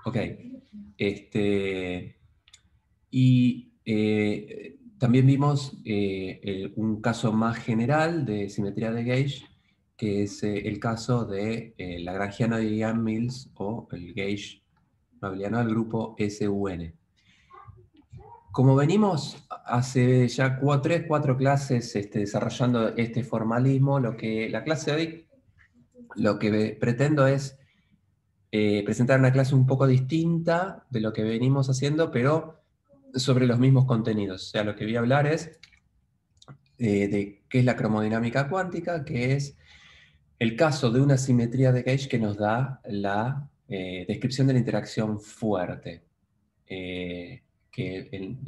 Ok. Y también vimos un caso más general de simetría de gauge, que es el caso de lagrangiano de Yang-Mills o el gauge abeliano del grupo SUN. Como venimos hace ya 4 clases desarrollando este formalismo, la clase de hoy, lo que pretendo es presentar una clase un poco distinta de lo que venimos haciendo, pero sobre los mismos contenidos. O sea, lo que voy a hablar es de qué es la cromodinámica cuántica, que es el caso de una simetría de gauge que nos da la descripción de la interacción fuerte, que en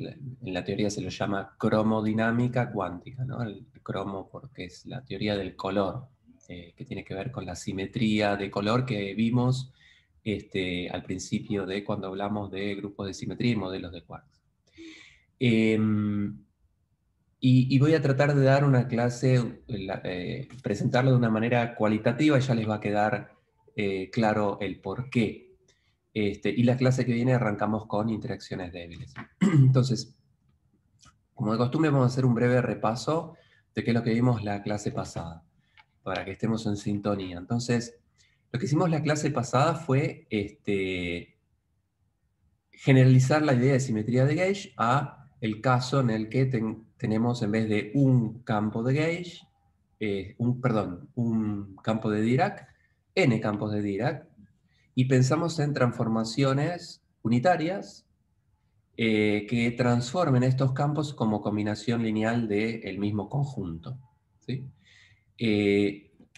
la teoría se lo llama cromodinámica cuántica, ¿no? El cromo porque es la teoría del color, que tiene que ver con la simetría de color que vimos al principio de cuando hablamos de grupos de simetría y modelos de quarks. Y voy a tratar de dar una clase, presentarlo de una manera cualitativa y ya les va a quedar claro el por qué. Y la clase que viene arrancamos con interacciones débiles. Entonces, como de costumbre, vamos a hacer un breve repaso de qué es lo que vimos la clase pasada, para que estemos en sintonía. Entonces, lo que hicimos la clase pasada fue generalizar la idea de simetría de gauge a el caso en el que tenemos en vez de un campo de gauge, un campo de Dirac, n campos de Dirac, y pensamos en transformaciones unitarias que transformen estos campos como combinación lineal del mismo conjunto. ¿Sí?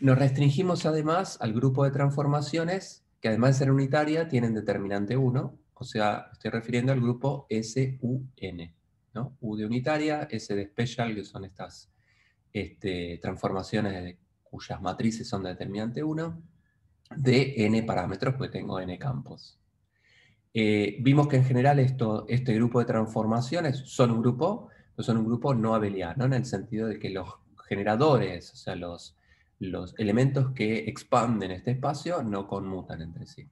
Nos restringimos además al grupo de transformaciones que además de ser unitaria tienen determinante 1, o sea, estoy refiriendo al grupo SUN, ¿no? U de unitaria, S de special, que son estas transformaciones cuyas matrices son de determinante 1, de n parámetros, pues tengo n campos. Vimos que en general este grupo de transformaciones son un grupo, pero son un grupo no abeliano, en el sentido de que los generadores, o sea, los elementos que expanden este espacio no conmutan entre sí.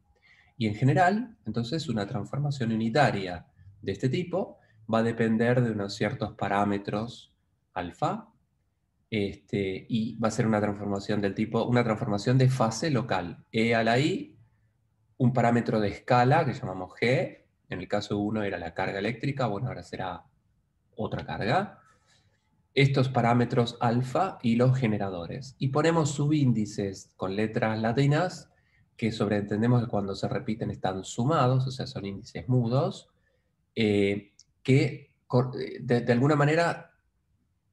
Y en general, entonces, una transformación unitaria de este tipo va a depender de unos ciertos parámetros alfa, y va a ser una transformación del tipo, una transformación de fase local, E a la I, un parámetro de escala que llamamos G, en el caso 1 era la carga eléctrica, bueno, ahora será otra carga, estos parámetros alfa y los generadores. Y ponemos subíndices con letras latinas que sobreentendemos que cuando se repiten están sumados, o sea, son índices mudos, que de alguna manera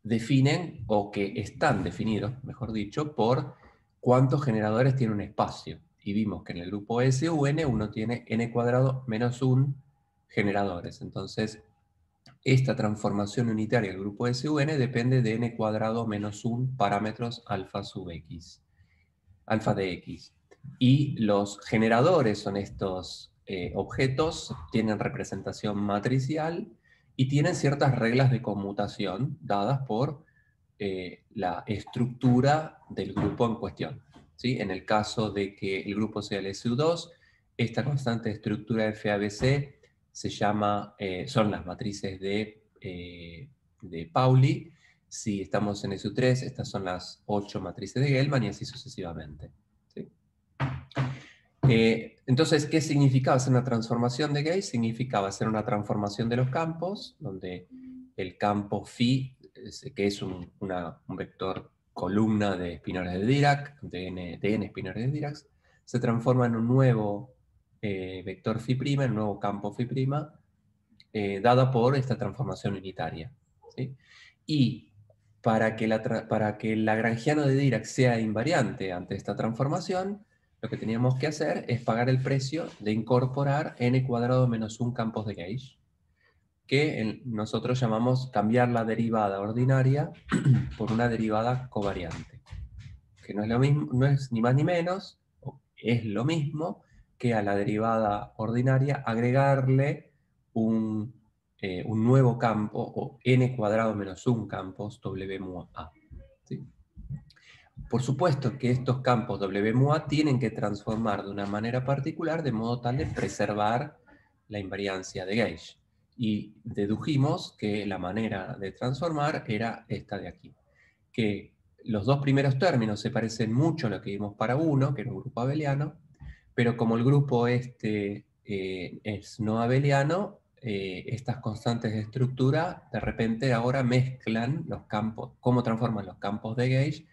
definen, o que están definidos, mejor dicho, por cuántos generadores tiene un espacio. Y vimos que en el grupo SUN uno tiene n cuadrado menos 1 generadores. Entonces, esta transformación unitaria del grupo SUN depende de n cuadrado menos 1 parámetros alfa sub x, alfa de x. Y los generadores son estos objetos, tienen representación matricial y tienen ciertas reglas de conmutación dadas por la estructura del grupo en cuestión. ¿Sí? En el caso de que el grupo sea el SU2, esta constante de estructura FABC se llama, son las matrices de Pauli. Si estamos en SU3, estas son las 8 matrices de Gell-Mann y así sucesivamente. ¿Sí? Entonces, ¿qué significaba hacer una transformación de Gauge? Significaba hacer una transformación de los campos, donde el campo phi, que es un vector columna de espinores de Dirac, de n espinores de Dirac, se transforma en un nuevo vector phi', en un nuevo campo phi', dada por esta transformación unitaria. ¿Sí? Y para que el lagrangiano de Dirac sea invariante ante esta transformación, lo que teníamos que hacer es pagar el precio de incorporar n cuadrado menos 1 campos de gauge, que nosotros llamamos cambiar la derivada ordinaria por una derivada covariante, que no es lo mismo, no es ni más ni menos, es lo mismo que a la derivada ordinaria agregarle un nuevo campo, o n cuadrado menos 1 campos W mu A. ¿Sí? Por supuesto que estos campos WMUA tienen que transformar de una manera particular de modo tal de preservar la invariancia de gauge. Y dedujimos que la manera de transformar era esta de aquí. Que los dos primeros términos se parecen mucho a lo que vimos para uno, que era un grupo abeliano, pero como el grupo este es no abeliano, estas constantes de estructura de repente ahora mezclan los campos, cómo transforman los campos de gauge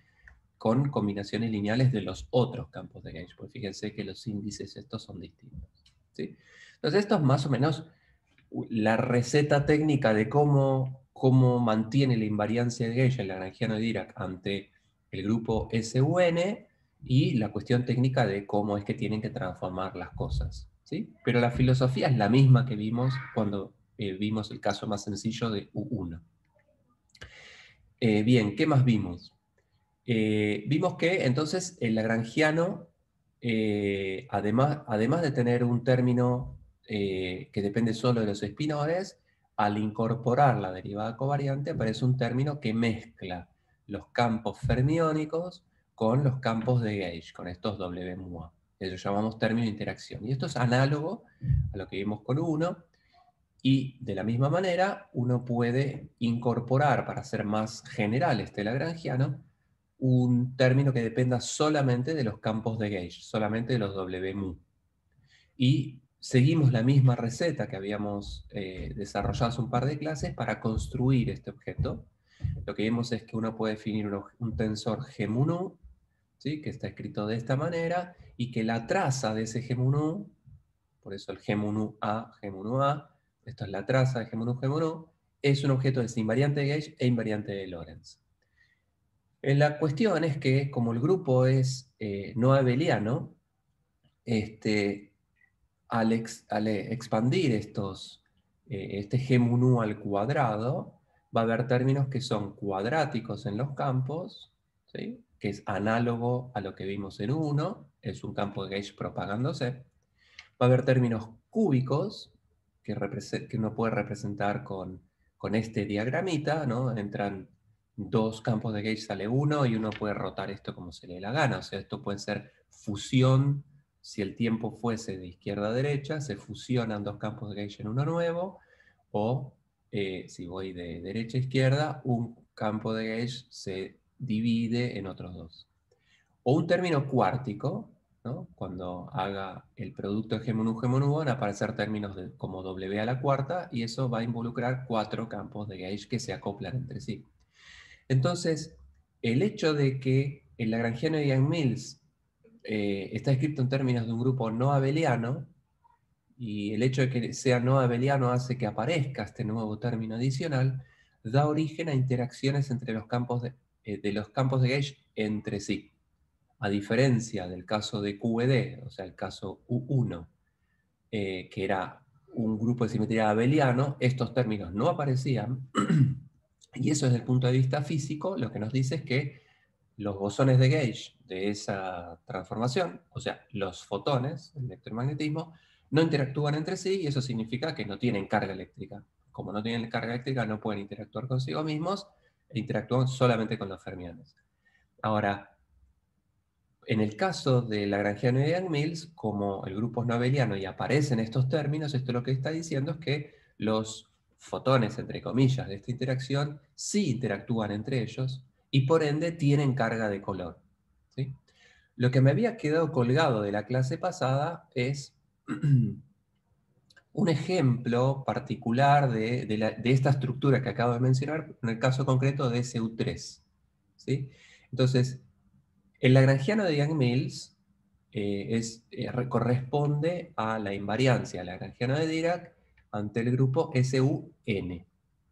con combinaciones lineales de los otros campos de gauge, porque fíjense que los índices estos son distintos, ¿sí? Entonces esto es más o menos la receta técnica de cómo mantiene la invariancia de gauge el lagrangiano de Dirac ante el grupo SUN y la cuestión técnica de cómo es que tienen que transformar las cosas, ¿sí? Pero la filosofía es la misma que vimos cuando vimos el caso más sencillo de U1. Bien, ¿qué más vimos? Vimos que entonces el lagrangiano, además de tener un término que depende solo de los espinores, al incorporar la derivada covariante aparece un término que mezcla los campos fermiónicos con los campos de gauge, con estos WMUA. Eso llamamos término de interacción. Y esto es análogo a lo que vimos con uno, y de la misma manera uno puede incorporar, para ser más general este lagrangiano, un término que dependa solamente de los campos de gauge, solamente de los WMU. Y seguimos la misma receta que habíamos desarrollado hace un par de clases para construir este objeto. Lo que vemos es que uno puede definir un tensor G-MUNU, ¿sí? Que está escrito de esta manera, y que la traza de ese G-MUNU, por eso el G-MUNU-A, G-MUNU-A, esto es la traza de G-MUNU, G-MUNU, es un objeto de invariante de gauge e invariante de Lorentz. La cuestión es que, como el grupo es no abeliano, al expandir este G-MUNU al cuadrado, va a haber términos que son cuadráticos en los campos, ¿sí? Que es análogo a lo que vimos en 1, es un campo de gauge propagándose. Va a haber términos cúbicos, que uno puede representar con este diagramita, ¿no? Entran dos campos de gauge, sale uno, y uno puede rotar esto como se le dé la gana. O sea, esto puede ser fusión. Si el tiempo fuese de izquierda a derecha, se fusionan dos campos de gauge en uno nuevo, o si voy de derecha a izquierda, un campo de gauge se divide en otros dos. O un término cuártico, ¿no? Cuando haga el producto G-MUNU van a aparecer términos como W a la cuarta, y eso va a involucrar 4 campos de gauge que se acoplan entre sí. Entonces, el hecho de que el lagrangiano de Yang-Mills está escrito en términos de un grupo no abeliano, y el hecho de que sea no abeliano hace que aparezca este nuevo término adicional, da origen a interacciones entre los campos de los campos de gauge entre sí. A diferencia del caso de QED, o sea, el caso U1, que era un grupo de simetría abeliano, estos términos no aparecían, y eso desde el punto de vista físico lo que nos dice es que los bosones de gauge de esa transformación, o sea, los fotones del electromagnetismo, no interactúan entre sí, y eso significa que no tienen carga eléctrica. Como no tienen carga eléctrica, no pueden interactuar consigo mismos, e interactúan solamente con los fermiones. Ahora, en el caso del lagrangiano de Yang-Mills, como el grupo es no abeliano y aparecen estos términos, esto lo que está diciendo es que los fotones, entre comillas, de esta interacción sí interactúan entre ellos y por ende tienen carga de color, ¿sí? Lo que me había quedado colgado de la clase pasada es un ejemplo particular de esta estructura que acabo de mencionar, en el caso concreto de SU3, ¿sí? Entonces, el lagrangiano de Yang-Mills corresponde a la invariancia lagrangiana de Dirac ante el grupo SUN.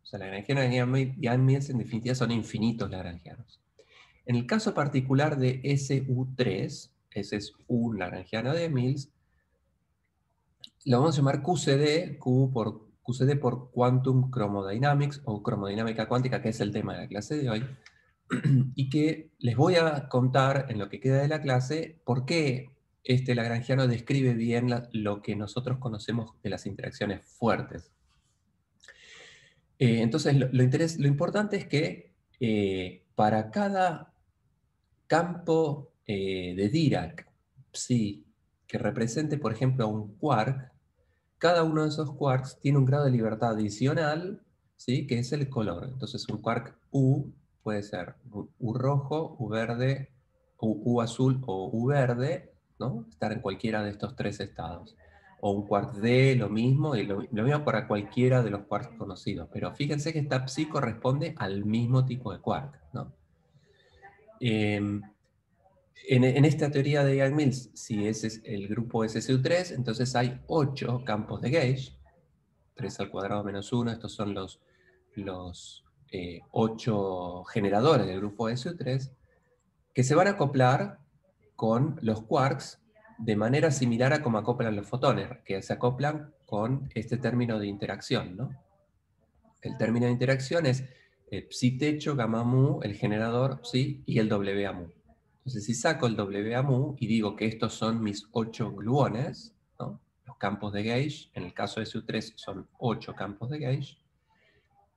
O sea, la lagrangiana de Yang-Mills en definitiva son infinitos lagrangianos. En el caso particular de SU3, ese es un lagrangiano de Mills, lo vamos a llamar QCD por Quantum Chromodynamics o cromodinámica cuántica, que es el tema de la clase de hoy, y que les voy a contar en lo que queda de la clase por qué este lagrangiano describe bien lo que nosotros conocemos de las interacciones fuertes. Entonces, lo importante es que para cada campo de Dirac, psi, que represente, por ejemplo, un quark, cada uno de esos quarks tiene un grado de libertad adicional, ¿sí? Que es el color. Entonces un quark U puede ser U rojo, U verde, U azul o U verde, ¿no? Estar en cualquiera de estos tres estados. O un quark D, lo mismo, y lo mismo para cualquiera de los quarks conocidos. Pero fíjense que esta psi corresponde al mismo tipo de quark, ¿no? En esta teoría de Yang-Mills, si ese es el grupo SSU3, entonces hay 8 campos de gauge, 3 al cuadrado menos 1, estos son los 8 generadores del grupo SU3, que se van a acoplar con los quarks de manera similar a como acoplan los fotones, que se acoplan con este término de interacción, ¿no? El término de interacción es psi techo, gamma mu, el generador psi y el W a mu. Entonces, si saco el W a mu y digo que estos son mis 8 gluones, ¿no? Los campos de gauge, en el caso de SU3 son 8 campos de gauge,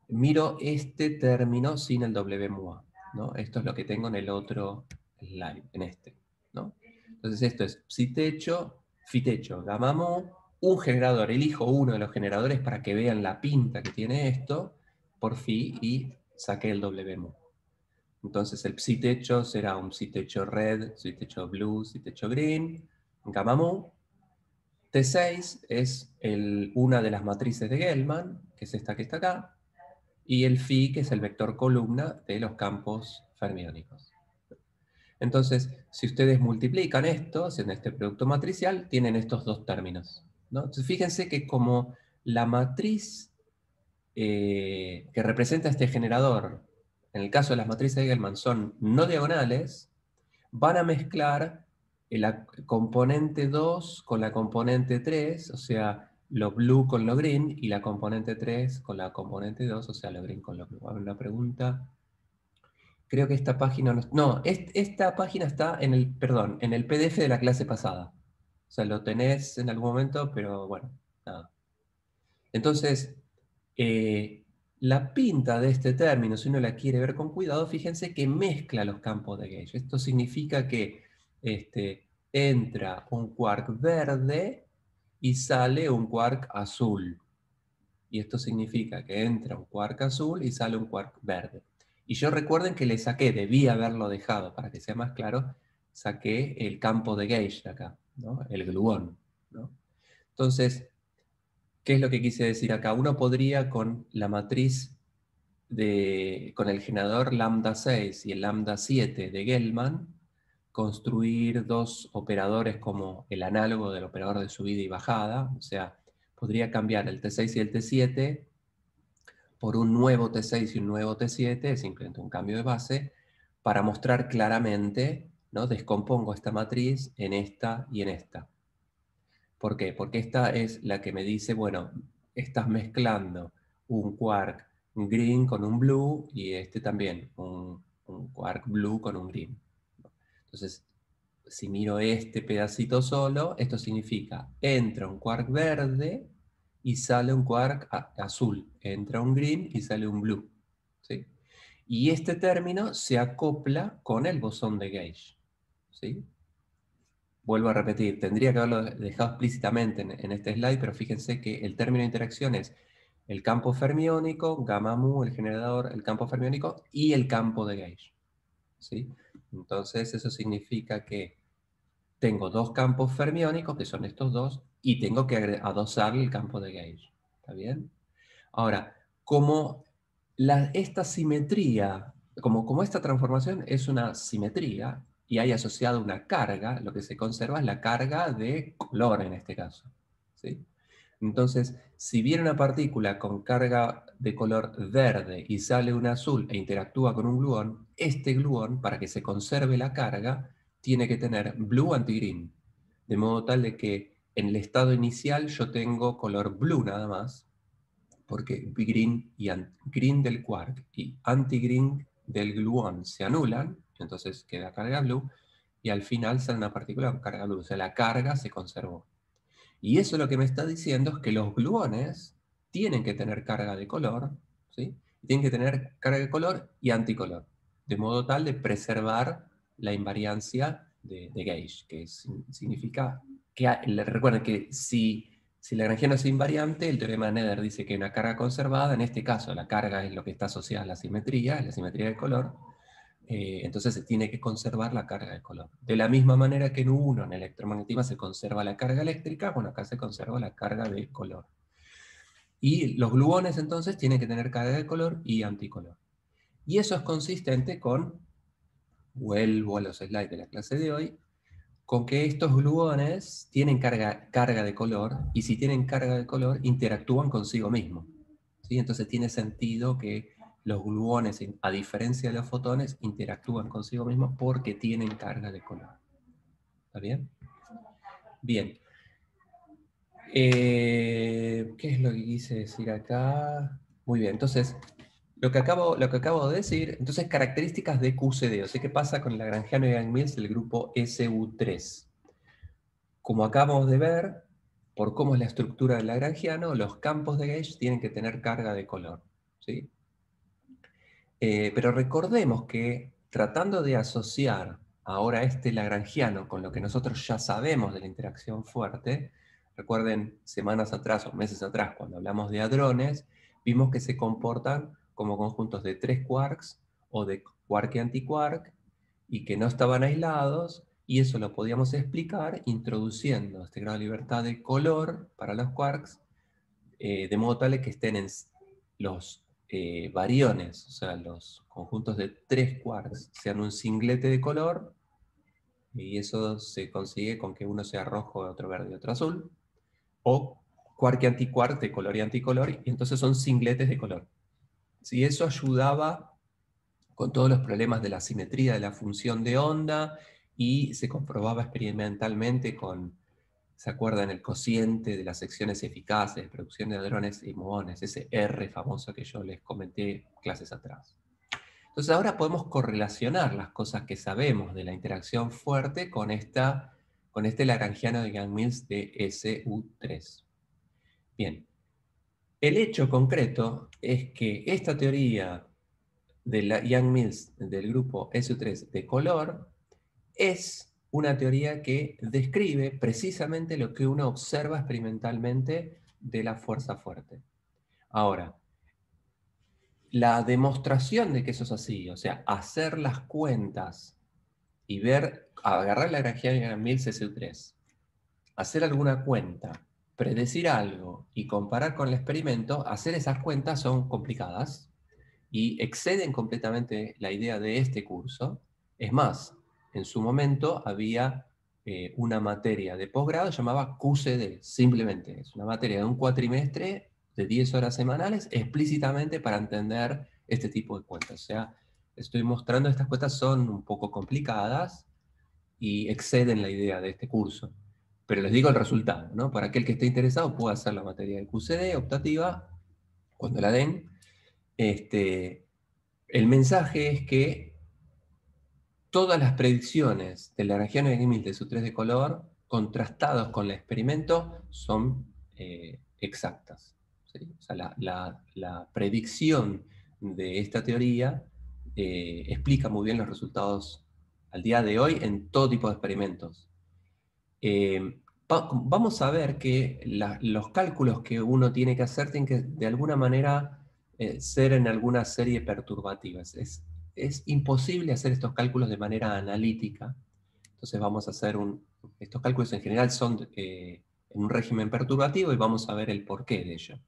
miro este término sin el W mu a, ¿no? Esto es lo que tengo en el otro slide, en este, ¿no? Entonces esto es psi techo, phi techo, gamma mu, un generador, elijo uno de los generadores para que vean la pinta que tiene esto, por phi, y saqué el W mu. Entonces el psi techo será un psi techo red, psi techo blue, psi techo green, gamma mu. T6 es una de las matrices de Gell-Mann, que es esta que está acá, y el phi, que es el vector columna de los campos fermiónicos. Entonces, si ustedes multiplican esto, haciendo este producto matricial, tienen estos dos términos, ¿no? Entonces, fíjense que como la matriz que representa este generador, en el caso de las matrices de Gell-Mann, son no diagonales, van a mezclar la componente 2 con la componente 3, o sea, lo blue con lo green, y la componente 3 con la componente 2, o sea, lo green con lo blue. A ver, una pregunta. Creo que esta página no... No, esta página está en el, perdón, en el PDF de la clase pasada. O sea, lo tenés en algún momento, pero bueno, nada. Entonces, la pinta de este término, si uno la quiere ver con cuidado, fíjense que mezcla los campos de gauge. Esto significa que entra un quark verde y sale un quark azul. Y esto significa que entra un quark azul y sale un quark verde. Y yo recuerden que le saqué, debí haberlo dejado para que sea más claro, saqué el campo de gauge de acá, ¿no? El gluón, ¿no? Entonces, ¿qué es lo que quise decir acá? Uno podría con la matriz con el generador lambda 6 y el lambda 7 de Gell-Mann, construir dos operadores como el análogo del operador de subida y bajada, o sea, podría cambiar el T6 y el T7 por un nuevo T6 y un nuevo T7, es simplemente un cambio de base, para mostrar claramente, ¿no? Descompongo esta matriz en esta y en esta. ¿Por qué? Porque esta es la que me dice, bueno, estás mezclando un quark green con un blue y este también, un quark blue con un green. Entonces, si miro este pedacito solo, esto significa, entra un quark verde y sale un quark azul, entra un green y sale un blue. ¿Sí? Y este término se acopla con el bosón de gauge. ¿Sí? Vuelvo a repetir, tendría que haberlo dejado explícitamente en este slide, pero fíjense que el término de interacción es el campo fermiónico, gamma mu, el generador, el campo fermiónico y el campo de gauge. ¿Sí? Entonces eso significa que tengo dos campos fermiónicos, que son estos dos, y tengo que adosarle el campo de gauge. ¿Está bien? Ahora, como esta simetría, como esta transformación es una simetría y hay asociada una carga, lo que se conserva es la carga de color en este caso. ¿Sí? Entonces, si viene una partícula con carga de color verde y sale un azul e interactúa con un gluón, este gluón, para que se conserve la carga, tiene que tener blue anti-green, de modo tal de que en el estado inicial yo tengo color blue nada más, porque green, green del quark y anti-green del gluón se anulan, entonces queda carga blue, y al final sale una partícula con carga blue, o sea, la carga se conservó. Y eso lo que me está diciendo es que los gluones tienen que tener carga de color, ¿sí? Tienen que tener carga de color y anticolor, de modo tal de preservar la invariancia de gauge, que significa que, recuerden que si lagrangiano es invariante, el teorema de Nether dice que hay una carga conservada, en este caso la carga es lo que está asociada a la simetría de color, entonces se tiene que conservar la carga de color. De la misma manera que en U1, en electromagnetismo, se conserva la carga eléctrica, bueno, acá se conserva la carga de color. Y los gluones entonces tienen que tener carga de color y anticolor. Y eso es consistente con, vuelvo a los slides de la clase de hoy, con que estos gluones tienen carga de color, y si tienen carga de color, interactúan consigo mismos. ¿Sí? Entonces tiene sentido que los gluones, a diferencia de los fotones, interactúan consigo mismos porque tienen carga de color. ¿Está bien? Bien. ¿Qué es lo que quise decir acá? Muy bien, entonces, lo que acabo de decir, entonces características de QCD, o sea, ¿qué pasa con el lagrangiano de Yang-Mills del grupo SU3? Como acabamos de ver, por cómo es la estructura del lagrangiano, los campos de gauge tienen que tener carga de color, ¿sí? Pero recordemos que tratando de asociar ahora este lagrangiano con lo que nosotros ya sabemos de la interacción fuerte, recuerden semanas atrás o meses atrás cuando hablamos de hadrones, vimos que se comportan como conjuntos de 3 quarks o de quark y antiquark y que no estaban aislados, y eso lo podíamos explicar introduciendo este grado de libertad de color para los quarks, de modo tal que estén en los bariones, o sea, los conjuntos de 3 quarks, sean un singlete de color, y eso se consigue con que uno sea rojo, otro verde y otro azul, o quark y antiquark de color y anticolor, y entonces son singletes de color. Si eso ayudaba con todos los problemas de la simetría de la función de onda, y se comprobaba experimentalmente con, ¿se acuerdan? El cociente de las secciones eficaces, producción de hadrones y muones, ese R famoso que yo les comenté clases atrás. Entonces ahora podemos correlacionar las cosas que sabemos de la interacción fuerte con este lagrangiano de Yang-Mills de SU3. Bien, el hecho concreto es que esta teoría de la Yang-Mills del grupo SU3 de color es una teoría que describe precisamente lo que uno observa experimentalmente de la fuerza fuerte. Ahora, la demostración de que eso es así, o sea, hacer las cuentas y ver, agarrar la energía de Yang-Mills SU3, hacer alguna cuenta, predecir algo y comparar con el experimento, hacer esas cuentas son complicadas y exceden completamente la idea de este curso. Es más, en su momento había una materia de posgrado llamada QCD, simplemente. Es una materia de un cuatrimestre de 10 horas semanales, explícitamente para entender este tipo de cuentas. O sea, estoy mostrando estas cuentas son un poco complicadas y exceden la idea de este curso. Pero les digo el resultado, ¿no? Para aquel que esté interesado puede hacer la materia de QCD optativa cuando la den. El mensaje es que todas las predicciones del lagrangiano de Yang-Mills de SU3 de color, contrastados con el experimento, son exactas. ¿Sí? O sea, la predicción de esta teoría explica muy bien los resultados al día de hoy en todo tipo de experimentos. Vamos a ver que los cálculos que uno tiene que hacer tienen que de alguna manera ser en alguna serie perturbativa. Es imposible hacer estos cálculos de manera analítica. Entonces vamos a hacer estos cálculos en general son en un régimen perturbativo y vamos a ver el porqué de ello.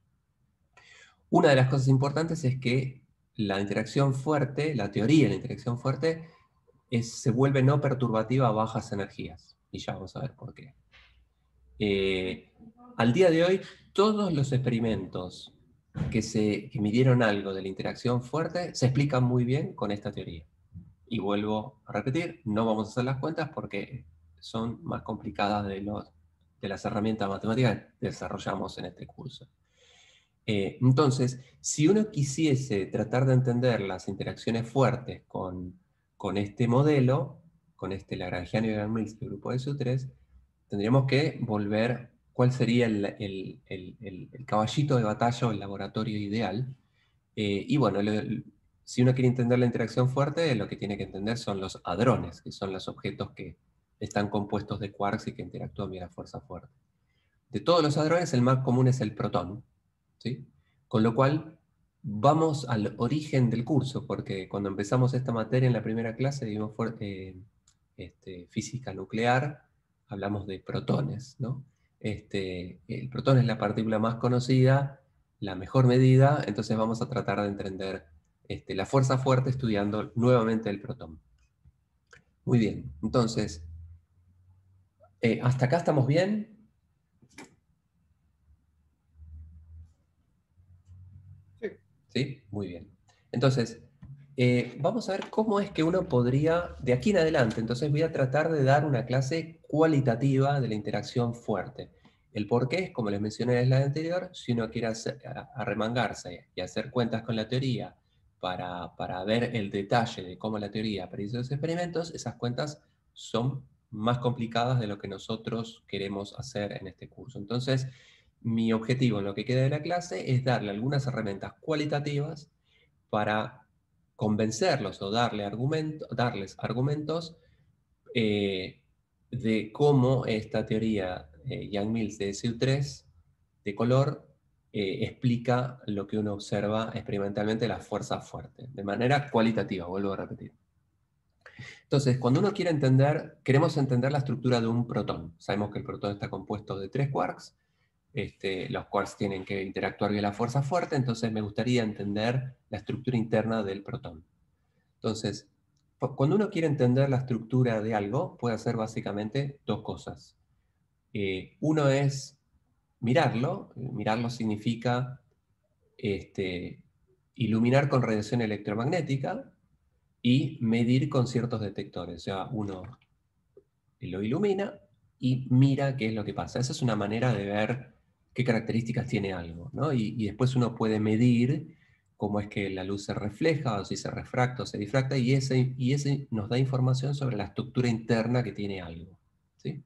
Una de las cosas importantes es que la interacción fuerte, la teoría de la interacción fuerte, se vuelve no perturbativa a bajas energías. Y ya vamos a ver por qué. Al día de hoy, todos los experimentos que midieron algo de la interacción fuerte se explican muy bien con esta teoría. Y vuelvo a repetir, no vamos a hacer las cuentas porque son más complicadas de las herramientas matemáticas que desarrollamos en este curso. Entonces, si uno quisiese tratar de entender las interacciones fuertes con este modelo, con este lagrangiano de Yang-Mills del grupo de SU3, tendríamos que volver cuál sería el caballito de batalla o el laboratorio ideal. Y bueno, si uno quiere entender la interacción fuerte, lo que tiene que entender son los hadrones, que son los objetos que están compuestos de quarks y que interactúan vía la fuerza fuerte. De todos los hadrones, el más común es el protón, ¿sí? Con lo cual, vamos al origen del curso, porque cuando empezamos esta materia en la primera clase, vimos física nuclear, hablamos de protones, ¿no? El protón es la partícula más conocida, la mejor medida, entonces vamos a tratar de entender la fuerza fuerte estudiando nuevamente el protón. Muy bien, entonces, ¿hasta acá estamos bien? Sí. ¿Sí? Muy bien. Entonces, vamos a ver cómo es que uno podría, de aquí en adelante, entonces voy a tratar de dar una clase cualitativa de la interacción fuerte. El por qué, como les mencioné en la anterior, si uno quiere arremangarse y hacer cuentas con la teoría para ver el detalle de cómo la teoría predice los experimentos, esas cuentas son más complicadas de lo que nosotros queremos hacer en este curso. Entonces, mi objetivo en lo que queda de la clase es darle algunas herramientas cualitativas para convencerlos o darles argumentos de cómo esta teoría Yang-Mills de SU3 de color explica lo que uno observa experimentalmente, la fuerza fuerte, de manera cualitativa, vuelvo a repetir. Entonces, cuando uno quiere queremos entender la estructura de un protón. Sabemos que el protón está compuesto de 3 quarks. Los quarks tienen que interactuar vía la fuerza fuerte, entonces me gustaría entender la estructura interna del protón. Entonces, cuando uno quiere entender la estructura de algo, puede hacer básicamente dos cosas. Uno es mirarlo. Mirarlo significa iluminar con radiación electromagnética y medir con ciertos detectores. O sea, uno lo ilumina y mira qué es lo que pasa. Esa es una manera de ver qué características tiene algo, ¿no? Y después uno puede medir cómo es que la luz se refleja, o si se refracta o se difracta, y ese nos da información sobre la estructura interna que tiene algo, ¿sí?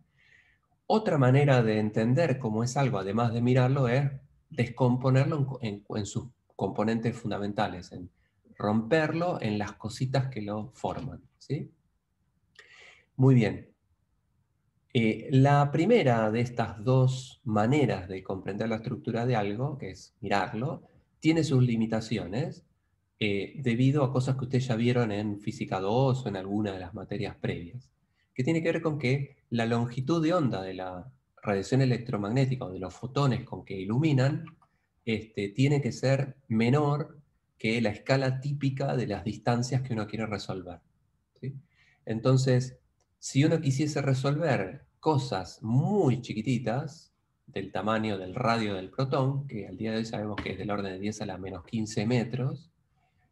Otra manera de entender cómo es algo, además de mirarlo, es descomponerlo en sus componentes fundamentales, en romperlo en las cositas que lo forman, ¿sí? Muy bien. La primera de estas dos maneras de comprender la estructura de algo, que es mirarlo, tiene sus limitaciones debido a cosas que ustedes ya vieron en Física 2 o en alguna de las materias previas, que tiene que ver con que la longitud de onda de la radiación electromagnética o de los fotones con que iluminan tiene que ser menor que la escala típica de las distancias que uno quiere resolver, ¿sí? Entonces, si uno quisiese resolver cosas muy chiquititas, del tamaño del radio del protón, que al día de hoy sabemos que es del orden de 10 a la menos 15 metros,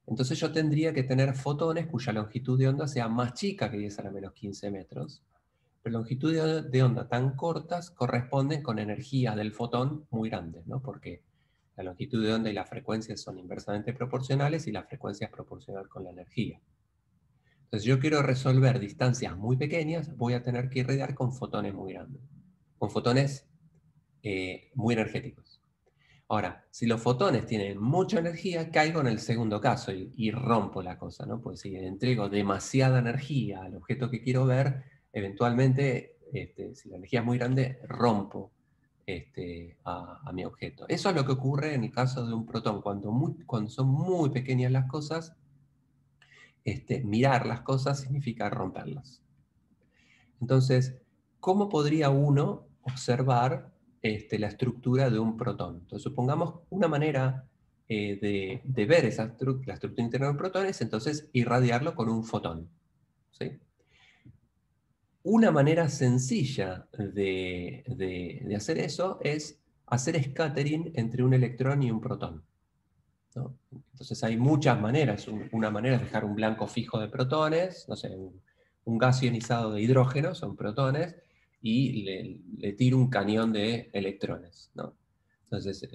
entonces yo tendría que tener fotones cuya longitud de onda sea más chica que 10 a la menos 15 metros, pero longitudes de onda tan cortas corresponden con energías del fotón muy grandes, ¿no? Porque la longitud de onda y la frecuencia son inversamente proporcionales y la frecuencia es proporcional con la energía. Entonces, yo quiero resolver distancias muy pequeñas, voy a tener que irradiar con fotones muy grandes, con fotones muy energéticos. Ahora, si los fotones tienen mucha energía, caigo en el segundo caso y rompo la cosa, ¿no? Pues si entrego demasiada energía al objeto que quiero ver, eventualmente, si la energía es muy grande, rompo a mi objeto. Eso es lo que ocurre en el caso de un protón. Cuando son muy pequeñas las cosas, mirar las cosas significa romperlas. Entonces, ¿cómo podría uno observar la estructura de un protón? Entonces, supongamos una manera de ver la estructura interna de un protón es entonces irradiarlo con un fotón, ¿sí? Una manera sencilla de hacer eso es hacer scattering entre un electrón y un protón, ¿no? Entonces hay muchas maneras. Una manera es dejar un blanco fijo de protones, no sé, un gas ionizado de hidrógeno, son protones, y le tiro un cañón de electrones, ¿no? Entonces,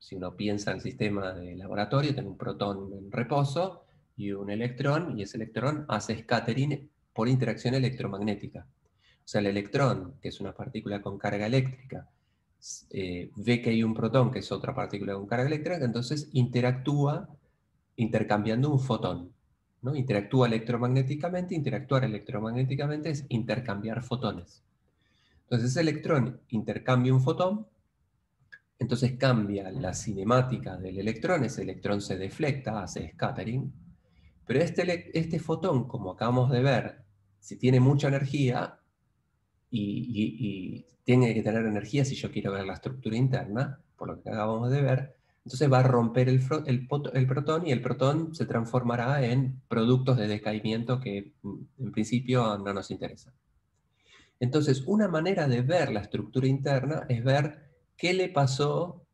si uno piensa en el sistema de laboratorio, tiene un protón en reposo y un electrón, y ese electrón hace scattering por interacción electromagnética. O sea, el electrón, que es una partícula con carga eléctrica, ve que hay un protón, que es otra partícula con carga eléctrica, entonces interactúa intercambiando un fotón, ¿no? Interactúa electromagnéticamente, interactuar electromagnéticamente es intercambiar fotones. Entonces ese electrón intercambia un fotón, entonces cambia la cinemática del electrón, ese electrón se deflecta, hace scattering, pero este fotón, como acabamos de ver, si tiene mucha energía, y tiene que tener energía si yo quiero ver la estructura interna, por lo que acabamos de ver, entonces va a romper el protón y el protón se transformará en productos de decaimiento que en principio no nos interesan. Entonces, una manera de ver la estructura interna es ver qué le pasó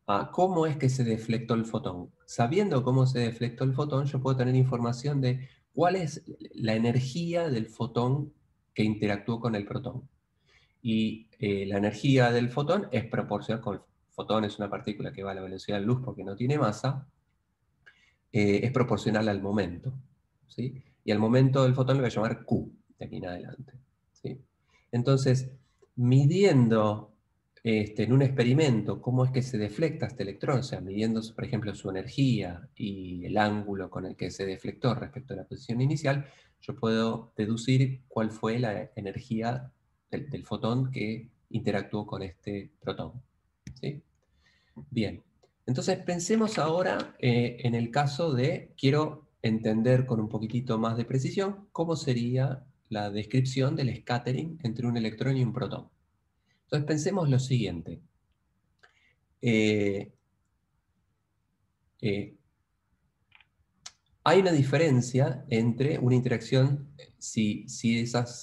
a cómo es que se deflectó el fotón. Sabiendo cómo se deflectó el fotón, yo puedo tener información de cuál es la energía del fotón que interactuó con el protón. Y la energía del fotón es proporcional, con el fotón es una partícula que va a la velocidad de la luz porque no tiene masa, es proporcional al momento, ¿sí? Y al momento del fotón le voy a llamar Q, de aquí en adelante, ¿sí? Entonces, midiendo en un experimento cómo es que se deflecta este electrón, o sea, midiendo, por ejemplo, su energía y el ángulo con el que se deflectó respecto a la posición inicial, yo puedo deducir cuál fue la energía del fotón que interactuó con este protón, ¿sí? Bien, entonces pensemos ahora en el caso de, quiero entender con un poquitito más de precisión cómo sería la descripción del scattering entre un electrón y un protón. Entonces pensemos lo siguiente. Eh, eh, Hay una diferencia entre una interacción si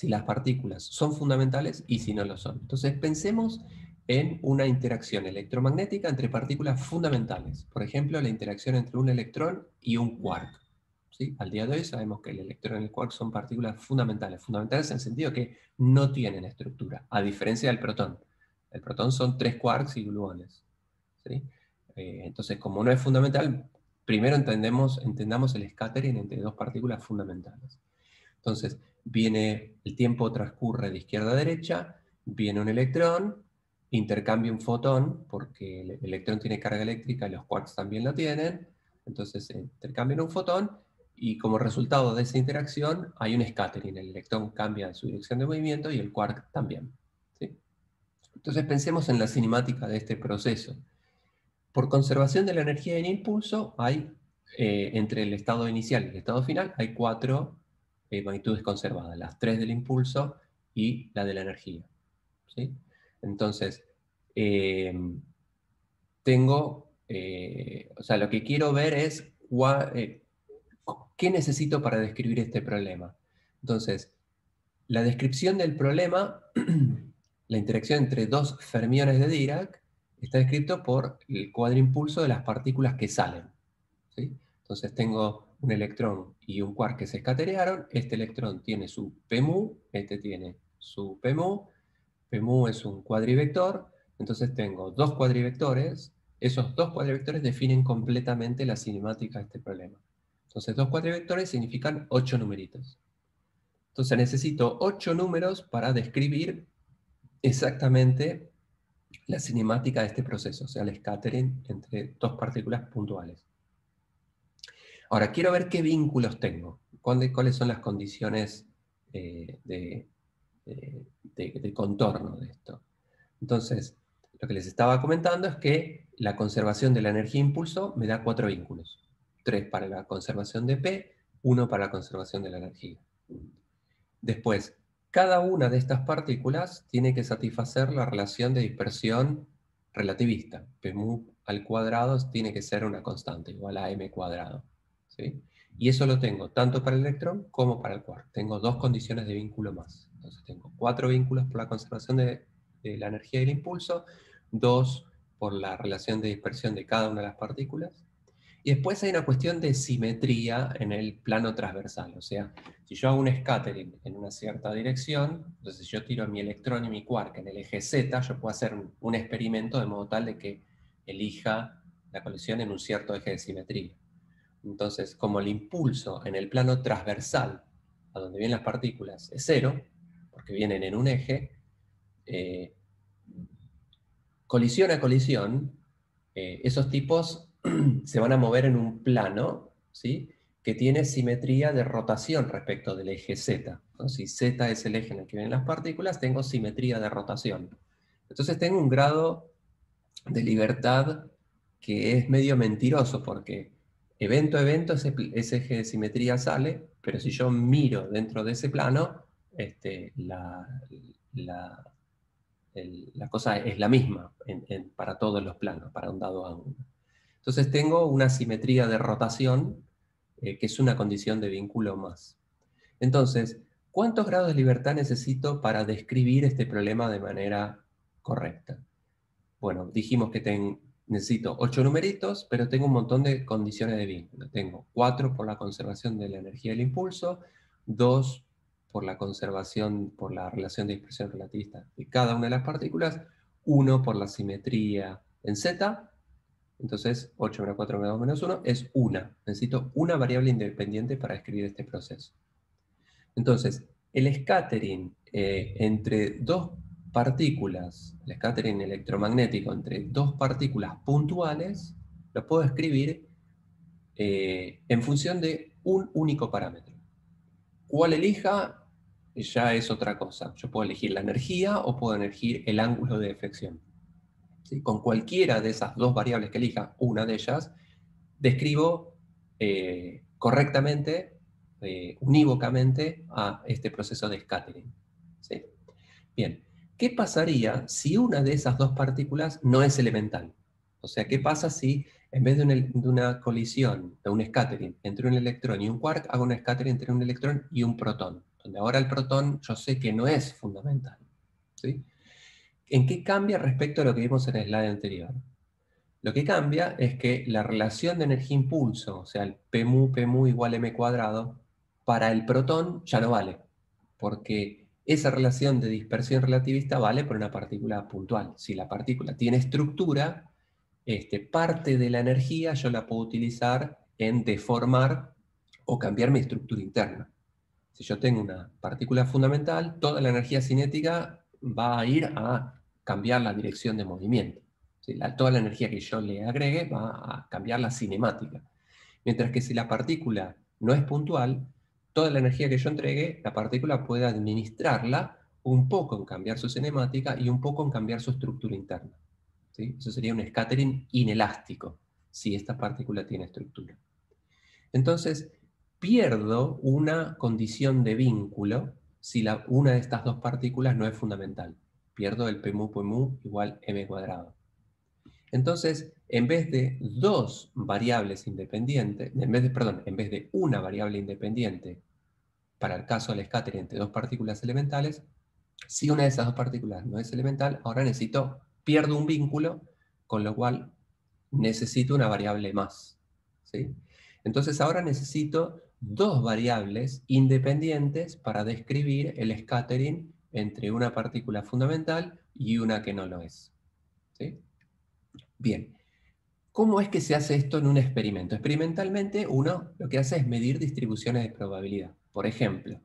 las partículas son fundamentales y si no lo son. Entonces pensemos en una interacción electromagnética entre partículas fundamentales. Por ejemplo, la interacción entre un electrón y un quark. ¿Sí? Al día de hoy sabemos que el electrón y el quark son partículas fundamentales. Fundamentales en el sentido que no tienen estructura, a diferencia del protón. El protón son 3 quarks y gluones. ¿Sí? Entonces, como no es fundamental, primero entendamos el scattering entre dos partículas fundamentales. Entonces, el tiempo transcurre de izquierda a derecha, viene un electrón, intercambia un fotón, porque el electrón tiene carga eléctrica y los quarks también la tienen, entonces intercambian un fotón, y como resultado de esa interacción hay un scattering, el electrón cambia su dirección de movimiento y el quark también. ¿Sí? Entonces pensemos en la cinemática de este proceso. Por conservación de la energía en impulso, hay, entre el estado inicial y el estado final, hay 4 magnitudes conservadas, las 3 del impulso y la de la energía. ¿Sí? Entonces, eh, o sea, lo que quiero ver es qué necesito para describir este problema. Entonces, la descripción del problema, la interacción entre dos fermiones de Dirac, está descrito por el cuadrimpulso de las partículas que salen. ¿Sí? Entonces tengo un electrón y un quark que se escaterearon, este electrón tiene su Pmu, este tiene su Pmu, Pmu es un cuadrivector, entonces tengo dos cuadrivectores, esos dos cuadrivectores definen completamente la cinemática de este problema. Entonces 2 cuadrivectores significan 8 numeritos. Entonces necesito 8 números para describir exactamente la cinemática de este proceso, o sea, el scattering entre dos partículas puntuales. Ahora, quiero ver qué vínculos tengo, cuáles son las condiciones de contorno de esto. Entonces, lo que les estaba comentando es que la conservación de la energía impulso me da 4 vínculos. 3 para la conservación de P, 1 para la conservación de la energía. Después, cada una de estas partículas tiene que satisfacer la relación de dispersión relativista. Pmu al cuadrado tiene que ser una constante, igual a m cuadrado. ¿Sí? Y eso lo tengo tanto para el electrón como para el quark. Tengo 2 condiciones de vínculo más. Entonces tengo 4 vínculos por la conservación de la energía y el impulso, 2 por la relación de dispersión de cada una de las partículas. Y después hay una cuestión de simetría en el plano transversal. O sea, si yo hago un scattering en una cierta dirección, entonces si yo tiro mi electrón y mi quark en el eje Z, yo puedo hacer un experimento de modo tal de que elija la colisión en un cierto eje de simetría. Entonces, como el impulso en el plano transversal, a donde vienen las partículas, es 0, porque vienen en un eje, colisión a colisión, esos tipos se van a mover en un plano ¿sí? Que tiene simetría de rotación respecto del eje Z. ¿No? Si Z es el eje en el que vienen las partículas, tengo simetría de rotación. Entonces tengo un grado de libertad que es medio mentiroso, porque evento a evento ese eje de simetría sale, pero si yo miro dentro de ese plano, la, la cosa es la misma para todos los planos, para un dado ángulo. Entonces tengo una simetría de rotación, que es una condición de vínculo más. Entonces, ¿cuántos grados de libertad necesito para describir este problema de manera correcta? Bueno, dijimos que necesito 8 numeritos, pero tengo un montón de condiciones de vínculo. Tengo 4 por la conservación de la energía del impulso, 2 por la conservación, por la relación de dispersión relativista de cada una de las partículas, 1 por la simetría en Z. Entonces, 8 menos 4 menos 2 menos 1 es 1. Necesito una variable independiente para escribir este proceso. Entonces, el scattering entre dos partículas, el scattering electromagnético entre dos partículas puntuales, lo puedo escribir en función de un único parámetro. ¿Cuál elija? Ya es otra cosa. Yo puedo elegir la energía o puedo elegir el ángulo de deflexión. ¿Sí? Con cualquiera de esas dos variables que elija, una de ellas, describo correctamente, unívocamente, a este proceso de scattering. ¿Sí? Bien, ¿qué pasaría si una de esas dos partículas no es elemental? O sea, ¿qué pasa si en vez de una colisión, de un scattering entre un electrón y un quark, hago un scattering entre un electrón y un protón? Donde ahora el protón yo sé que no es fundamental. ¿Sí? ¿En qué cambia respecto a lo que vimos en el slide anterior? Lo que cambia es que la relación de energía-impulso, o sea, el P igual m cuadrado, para el protón ya no vale, porque esa relación de dispersión relativista vale por una partícula puntual. Si la partícula tiene estructura, parte de la energía yo la puedo utilizar en deformar o cambiar mi estructura interna. Si yo tengo una partícula fundamental, toda la energía cinética va a ir a cambiar la dirección de movimiento. ¿Sí? Toda la energía que yo le agregue va a cambiar la cinemática. Mientras que si la partícula no es puntual, toda la energía que yo entregue, la partícula puede administrarla un poco en cambiar su cinemática y un poco en cambiar su estructura interna. ¿Sí? Eso sería un scattering inelástico, si esta partícula tiene estructura. Entonces, pierdo una condición de vínculo si una de estas dos partículas no es fundamental. Pierdo el P igual m cuadrado. Entonces, en vez de dos variables independientes, en vez de una variable independiente para el caso del scattering entre dos partículas elementales, si una de esas dos partículas no es elemental, ahora pierdo un vínculo, con lo cual necesito una variable más. ¿Sí? Entonces ahora necesito dos variables independientes para describir el scattering entre una partícula fundamental y una que no lo es. ¿Sí? Bien, ¿cómo es que se hace esto en un experimento? Experimentalmente uno lo que hace es medir distribuciones de probabilidad. Por ejemplo,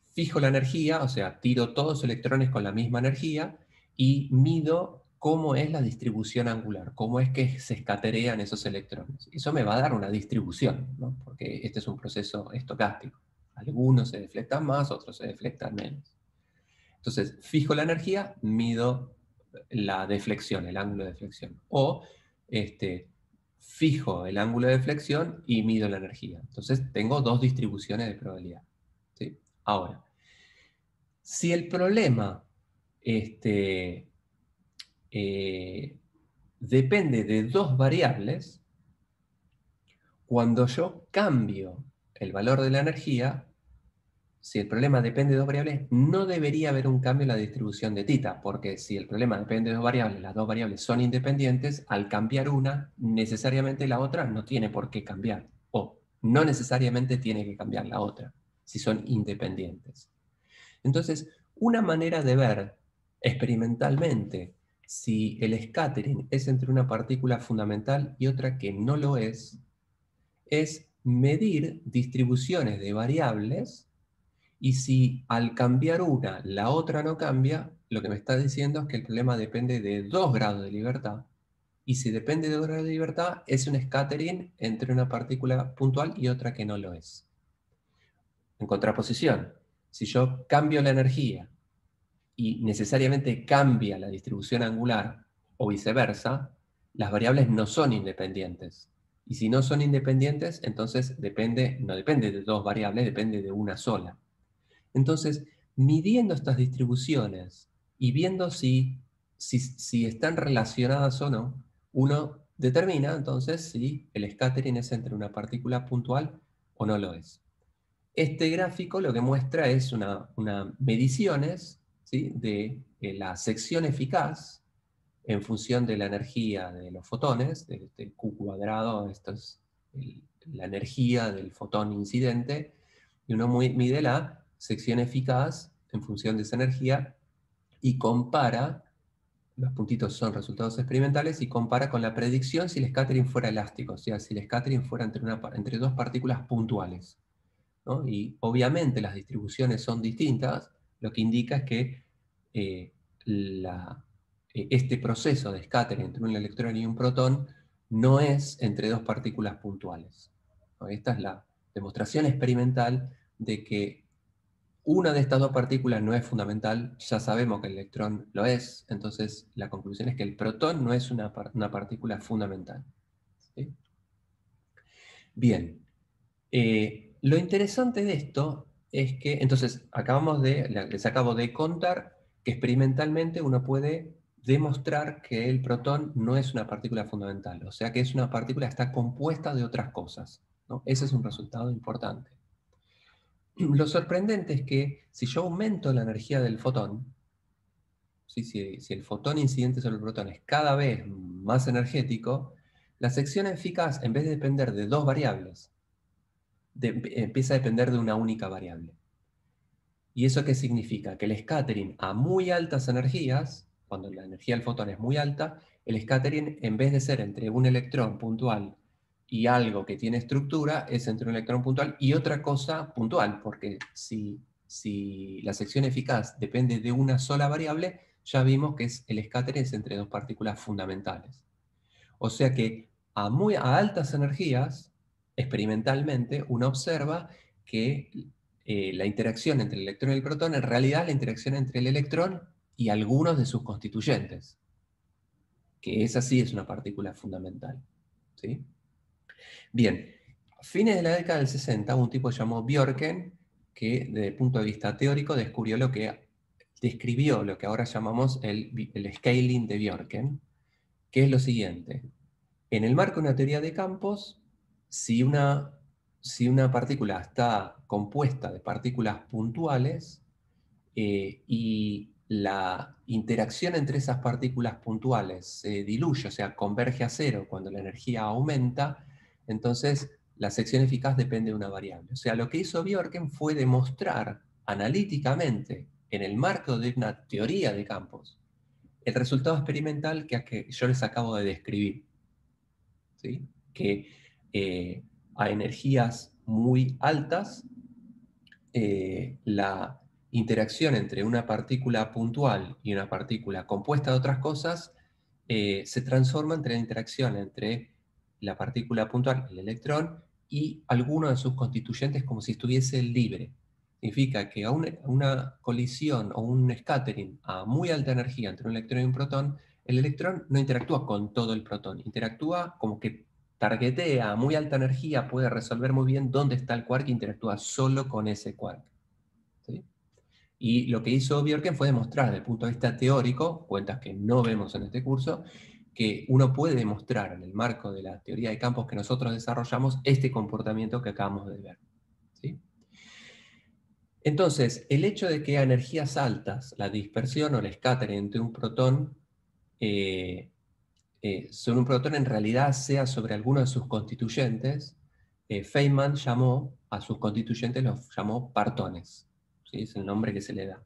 fijo la energía, o sea, tiro todos los electrones con la misma energía y mido cómo es la distribución angular, cómo es que se escaterean esos electrones. Eso me va a dar una distribución, ¿no? Porque este es un proceso estocástico. Algunos se deflectan más, otros se deflectan menos. Entonces, fijo la energía, mido la deflexión, el ángulo de deflexión. O fijo el ángulo de deflexión y mido la energía. Entonces, tengo dos distribuciones de probabilidad. ¿Sí? Ahora, si el problema depende de dos variables, cuando yo cambio el valor de la energía, si el problema depende de dos variables, no debería haber un cambio en la distribución de θ, porque si el problema depende de dos variables, las dos variables son independientes, al cambiar una, necesariamente la otra no tiene por qué cambiar, o no necesariamente tiene que cambiar la otra, si son independientes. Entonces, una manera de ver experimentalmente si el scattering es entre una partícula fundamental y otra que no lo es medir distribuciones de variables, y si al cambiar una, la otra no cambia, lo que me está diciendo es que el problema depende de dos grados de libertad Y si depende de grado de libertad, es un scattering entre una partícula puntual y otra que no lo es. En contraposición, si yo cambio la energía y necesariamente cambia la distribución angular o viceversa, las variables no son independientes. Y si no son independientes, entonces no depende de dos variables, depende de una sola. Entonces, midiendo estas distribuciones y viendo si están relacionadas o no, uno determina entonces si el scattering es entre una partícula puntual o no lo es. Este gráfico lo que muestra es una mediciones, ¿sí?, de la sección eficaz en función de la energía de los fotones, de este Q cuadrado, esto es la energía del fotón incidente, y uno mide la sección eficaz en función de esa energía y compara, los puntitos son resultados experimentales, y compara con la predicción si el scattering fuera elástico, o sea, si el scattering fuera entre dos partículas puntuales, ¿no? Y obviamente las distribuciones son distintas, lo que indica es que eh, este proceso de scattering entre un electrón y un protón no es entre dos partículas puntuales, ¿no? Esta es la demostración experimental de que una de estas dos partículas no es fundamental. Ya sabemos que el electrón lo es, entonces la conclusión es que el protón no es una partícula fundamental, ¿sí? Bien. Lo interesante de esto es que, entonces, les acabo de contar que experimentalmente uno puede demostrar que el protón no es una partícula fundamental, o sea que es una partícula que está compuesta de otras cosas, ¿no? Ese es un resultado importante. Lo sorprendente es que si yo aumento la energía del fotón, ¿sí? Si el fotón incidente sobre el protón es cada vez más energético, la sección eficaz, en vez de depender de dos variables, empieza a depender de una única variable. ¿Y eso qué significa? Que el scattering a muy altas energías, cuando la energía del fotón es muy alta, el scattering, en vez de ser entre un electrón puntual y algo que tiene estructura, es entre un electrón puntual y otra cosa puntual, porque si la sección eficaz depende de una sola variable, ya vimos que el scattering es entre dos partículas fundamentales. O sea que a altas energías, experimentalmente, uno observa que la interacción entre el electrón y el protón en realidad es la interacción entre el electrón y algunos de sus constituyentes, que esa sí es una partícula fundamental, ¿sí? Bien, a fines de la década del 60, un tipo llamado Bjorken, que desde el punto de vista teórico describió lo que ahora llamamos el scaling de Bjorken, que es lo siguiente. En el marco de una teoría de campos, si una partícula está compuesta de partículas puntuales y la interacción entre esas partículas puntuales se diluye, o sea, converge a cero cuando la energía aumenta, entonces la sección eficaz depende de una variable. O sea, lo que hizo Bjorken fue demostrar analíticamente, en el marco de una teoría de campos, el resultado experimental que yo les acabo de describir, ¿sí? Que a energías muy altas, la interacción entre una partícula puntual y una partícula compuesta de otras cosas se transforma entre la interacción entre la partícula puntual, el electrón, y alguno de sus constituyentes como si estuviese libre. Significa que a una colisión o un scattering a muy alta energía entre un electrón y un protón, el electrón no interactúa con todo el protón, interactúa como que targetea a muy alta energía, puede resolver muy bien dónde está el quark e interactúa solo con ese quark, ¿sí? Y lo que hizo Bjorken fue demostrar desde el punto de vista teórico, cuentas que no vemos en este curso, que uno puede demostrar en el marco de la teoría de campos que nosotros desarrollamos este comportamiento que acabamos de ver, ¿sí? Entonces, el hecho de que a energías altas la dispersión o el scattering entre un protón sobre un protón en realidad sea sobre alguno de sus constituyentes, Feynman llamó a sus constituyentes, los llamó partones, ¿sí? Es el nombre que se le da.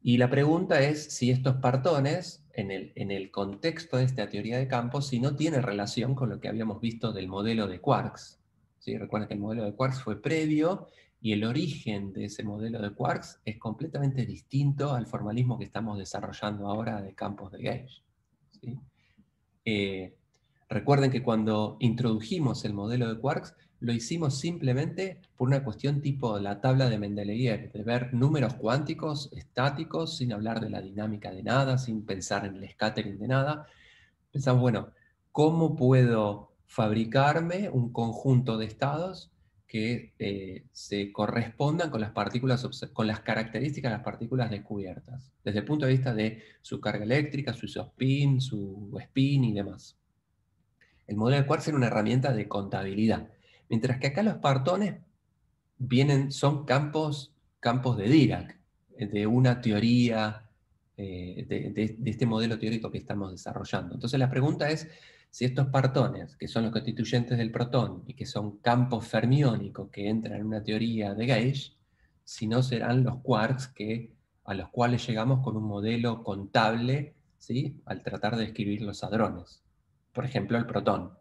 Y la pregunta es si estos partones, en el contexto de esta teoría de campos, si no tiene relación con lo que habíamos visto del modelo de quarks, ¿sí? Recuerden que el modelo de quarks fue previo y el origen de ese modelo de quarks es completamente distinto al formalismo que estamos desarrollando ahora de campos de gauge, ¿sí? Recuerden que cuando introdujimos el modelo de quarks, lo hicimos simplemente por una cuestión tipo la tabla de Mendeleev, de ver números cuánticos estáticos, sin hablar de la dinámica de nada, sin pensar en el scattering de nada. Pensamos, bueno, ¿cómo puedo fabricarme un conjunto de estados que se correspondan con las partículas, con las características de las partículas descubiertas, desde el punto de vista de su carga eléctrica, su spin y demás? El modelo de quarks era una herramienta de contabilidad, mientras que acá los partones son campos de Dirac, de una teoría, de este modelo teórico que estamos desarrollando. Entonces la pregunta es si estos partones, que son los constituyentes del protón y que son campos fermiónicos que entran en una teoría de Gauge, si no serán los quarks a los cuales llegamos con un modelo contable, ¿sí?, al tratar de describir los hadrones. Por ejemplo, el protón.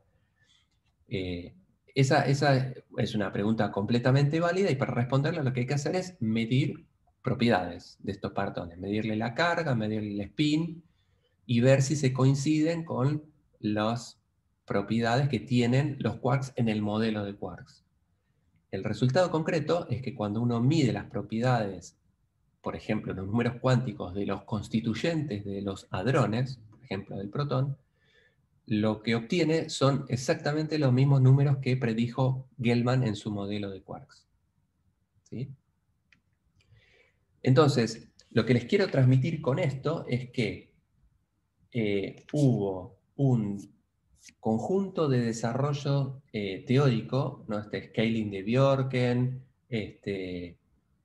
Esa es una pregunta completamente válida, y para responderla lo que hay que hacer es medir propiedades de estos partones, medirle la carga, medirle el spin, y ver si se coinciden con las propiedades que tienen los quarks en el modelo de quarks. El resultado concreto es que cuando uno mide las propiedades, por ejemplo, los números cuánticos de los constituyentes de los hadrones, por ejemplo del protón, lo que obtiene son exactamente los mismos números que predijo Gell-Mann en su modelo de quarks. ¿Sí? Entonces, lo que les quiero transmitir con esto es que hubo un conjunto de desarrollo teórico, ¿no? Este scaling de Bjorken,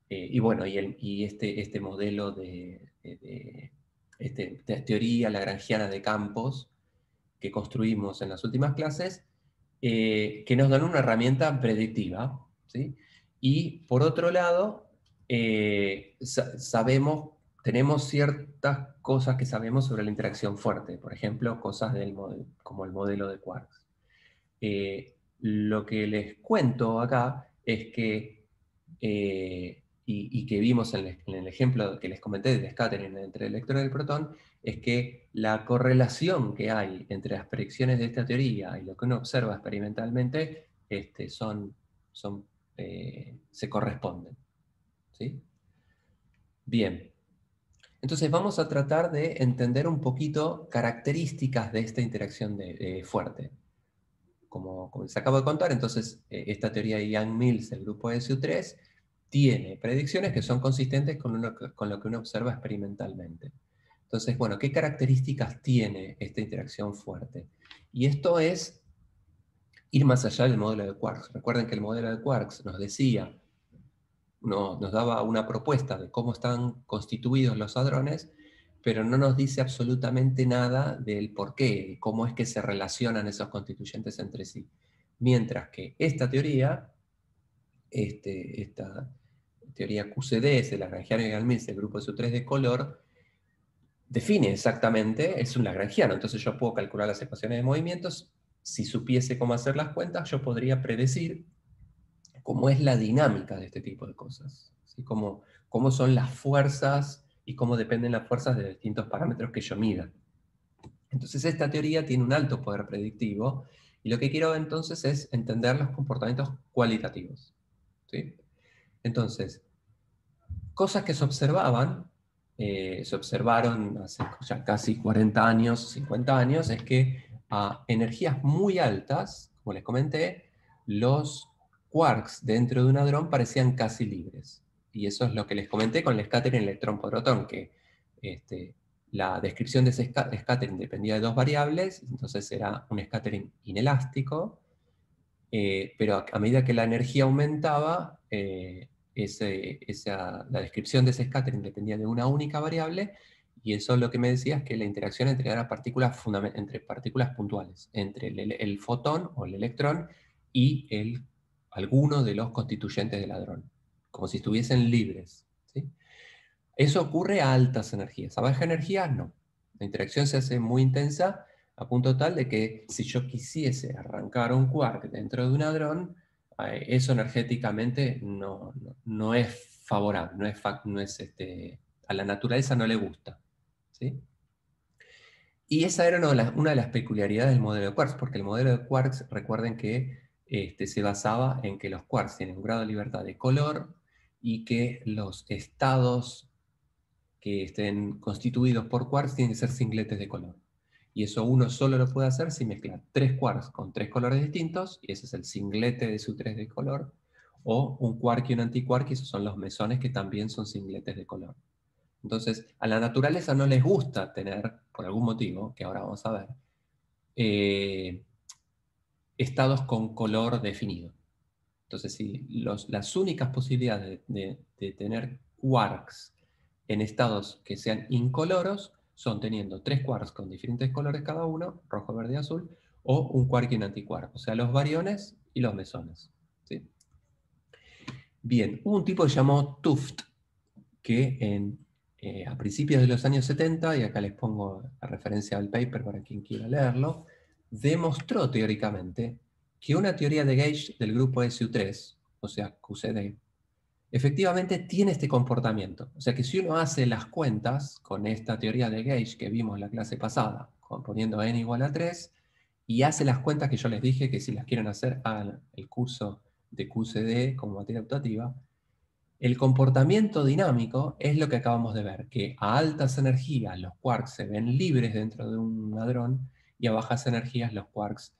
y bueno, este modelo de teoría lagrangiana de campos que construimos en las últimas clases, que nos dan una herramienta predictiva, ¿sí? Y por otro lado, tenemos ciertas cosas que sabemos sobre la interacción fuerte, por ejemplo, cosas como el modelo de quarks. Lo que les cuento acá es que, y que vimos en el ejemplo que les comenté de scattering entre el electrón y el protón, es que la correlación que hay entre las predicciones de esta teoría y lo que uno observa experimentalmente se corresponden. ¿Sí? Bien. Entonces vamos a tratar de entender un poquito características de esta interacción fuerte. Como les acabo de contar, entonces esta teoría de Yang-Mills, el grupo SU3, tiene predicciones que son consistentes con lo que uno observa experimentalmente. Entonces, bueno, ¿qué características tiene esta interacción fuerte? Y esto es ir más allá del modelo de quarks. Recuerden que el modelo de quarks nos daba una propuesta de cómo están constituidos los hadrones, pero no nos dice absolutamente nada del por qué, cómo es que se relacionan esos constituyentes entre sí. Mientras que esta teoría, esta teoría QCD, el lagrangiano y Gell-Mills, el grupo SU3 de color, define exactamente, es un lagrangiano, entonces yo puedo calcular las ecuaciones de movimientos. Si supiese cómo hacer las cuentas, yo podría predecir cómo es la dinámica de este tipo de cosas, ¿sí? Cómo son las fuerzas y cómo dependen las fuerzas de distintos parámetros que yo mida. Entonces esta teoría tiene un alto poder predictivo, y lo que quiero entonces es entender los comportamientos cualitativos. ¿Sí? Entonces, cosas que se observaron hace ya casi 40 años, 50 años, es que a energías muy altas, como les comenté, los quarks dentro de un hadrón parecían casi libres. Y eso es lo que les comenté con el scattering electrón-protón, que la descripción de ese scattering dependía de dos variables, entonces era un scattering inelástico, pero a medida que la energía aumentaba, la descripción de ese scattering dependía de una única variable, y eso lo que me decía es que la interacción entre partículas puntuales, entre el fotón o el electrón y alguno de los constituyentes del hadrón, como si estuviesen libres. ¿Sí? Eso ocurre a altas energías, a baja energía no. La interacción se hace muy intensa, a punto tal de que si yo quisiese arrancar un quark dentro de un hadrón, eso energéticamente no es favorable, a la naturaleza no le gusta. ¿Sí? Y esa era una de las peculiaridades del modelo de quarks, porque el modelo de quarks, recuerden que se basaba en que los quarks tienen un grado de libertad de color y que los estados que estén constituidos por quarks tienen que ser singletes de color. Y eso uno solo lo puede hacer si mezcla 3 quarks con 3 colores distintos, y ese es el singlete de su 3 de color, o un quark y un antiquark, y esos son los mesones que también son singletes de color. Entonces, a la naturaleza no les gusta tener, por algún motivo, que ahora vamos a ver, estados con color definido. Entonces, si las únicas posibilidades de tener quarks en estados que sean incoloros son teniendo 3 quarks con diferentes colores cada uno, rojo, verde y azul, o un quark y un antiquark, o sea, los bariones y los mesones. ¿Sí? Bien, hubo un tipo que se llamó Tufte, que a principios de los años 70, y acá les pongo la referencia al paper para quien quiera leerlo, demostró teóricamente que una teoría de gauge del grupo SU3, o sea, QCD, efectivamente tiene este comportamiento. O sea que si uno hace las cuentas con esta teoría de gauge que vimos en la clase pasada, poniendo n igual a 3, y hace las cuentas que yo les dije que si las quieren hacer, hagan el curso de QCD como materia optativa, el comportamiento dinámico es lo que acabamos de ver, que a altas energías los quarks se ven libres dentro de un hadrón y a bajas energías los quarks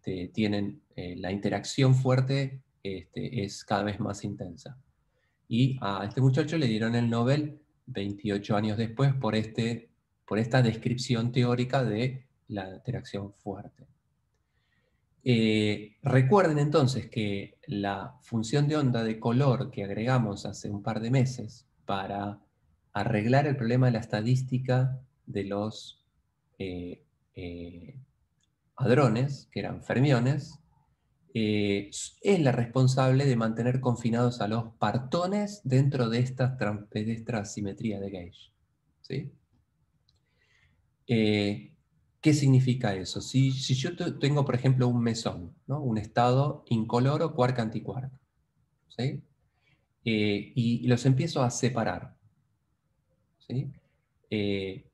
tienen la interacción fuerte es cada vez más intensa. Y a este muchacho le dieron el Nobel 28 años después por esta descripción teórica de la interacción fuerte. Recuerden entonces que la función de onda de color que agregamos hace un par de meses para arreglar el problema de la estadística de los eh, eh, hadrones, que eran fermiones, es la responsable de mantener confinados a los partones dentro de esta simetría de gauge. ¿Sí? ¿Qué significa eso? Si yo tengo, por ejemplo, un mesón, ¿no? Un estado incoloro, quark antiquark, ¿sí? Y los empiezo a separar, ¿sí? Eh,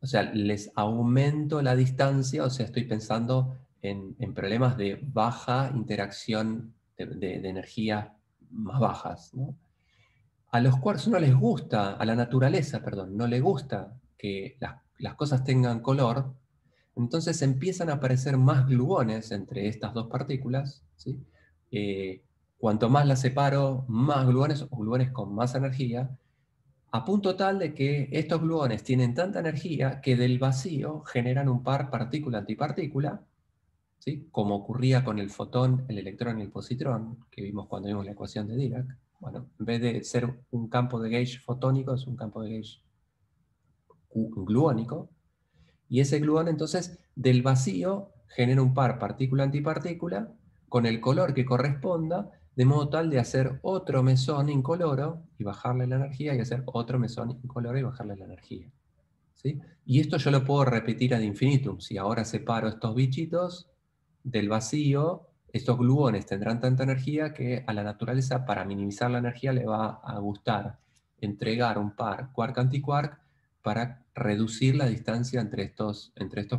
o sea, les aumento la distancia, o sea, estoy pensando en problemas de baja interacción de energías más bajas, ¿no? A los quarks no les gusta, a la naturaleza, perdón, no le gusta que las cosas tengan color, entonces empiezan a aparecer más gluones entre estas dos partículas, ¿sí? Cuanto más las separo, más gluones o gluones con más energía, a punto tal de que estos gluones tienen tanta energía que del vacío generan un par partícula-antipartícula, ¿sí? Como ocurría con el fotón, el electrón y el positrón, que vimos cuando vimos la ecuación de Dirac. Bueno, en vez de ser un campo de gauge fotónico, es un campo de gauge gluónico, y ese gluón entonces del vacío genera un par partícula-antipartícula con el color que corresponda, de modo tal de hacer otro mesón incoloro y bajarle la energía, y hacer otro mesón incoloro y bajarle la energía. ¿Sí? Y esto yo lo puedo repetir ad infinitum. Si ahora separo estos bichitos del vacío, estos gluones tendrán tanta energía que a la naturaleza, para minimizar la energía, le va a gustar entregar un par quark-antiquark para reducir la distancia entre estos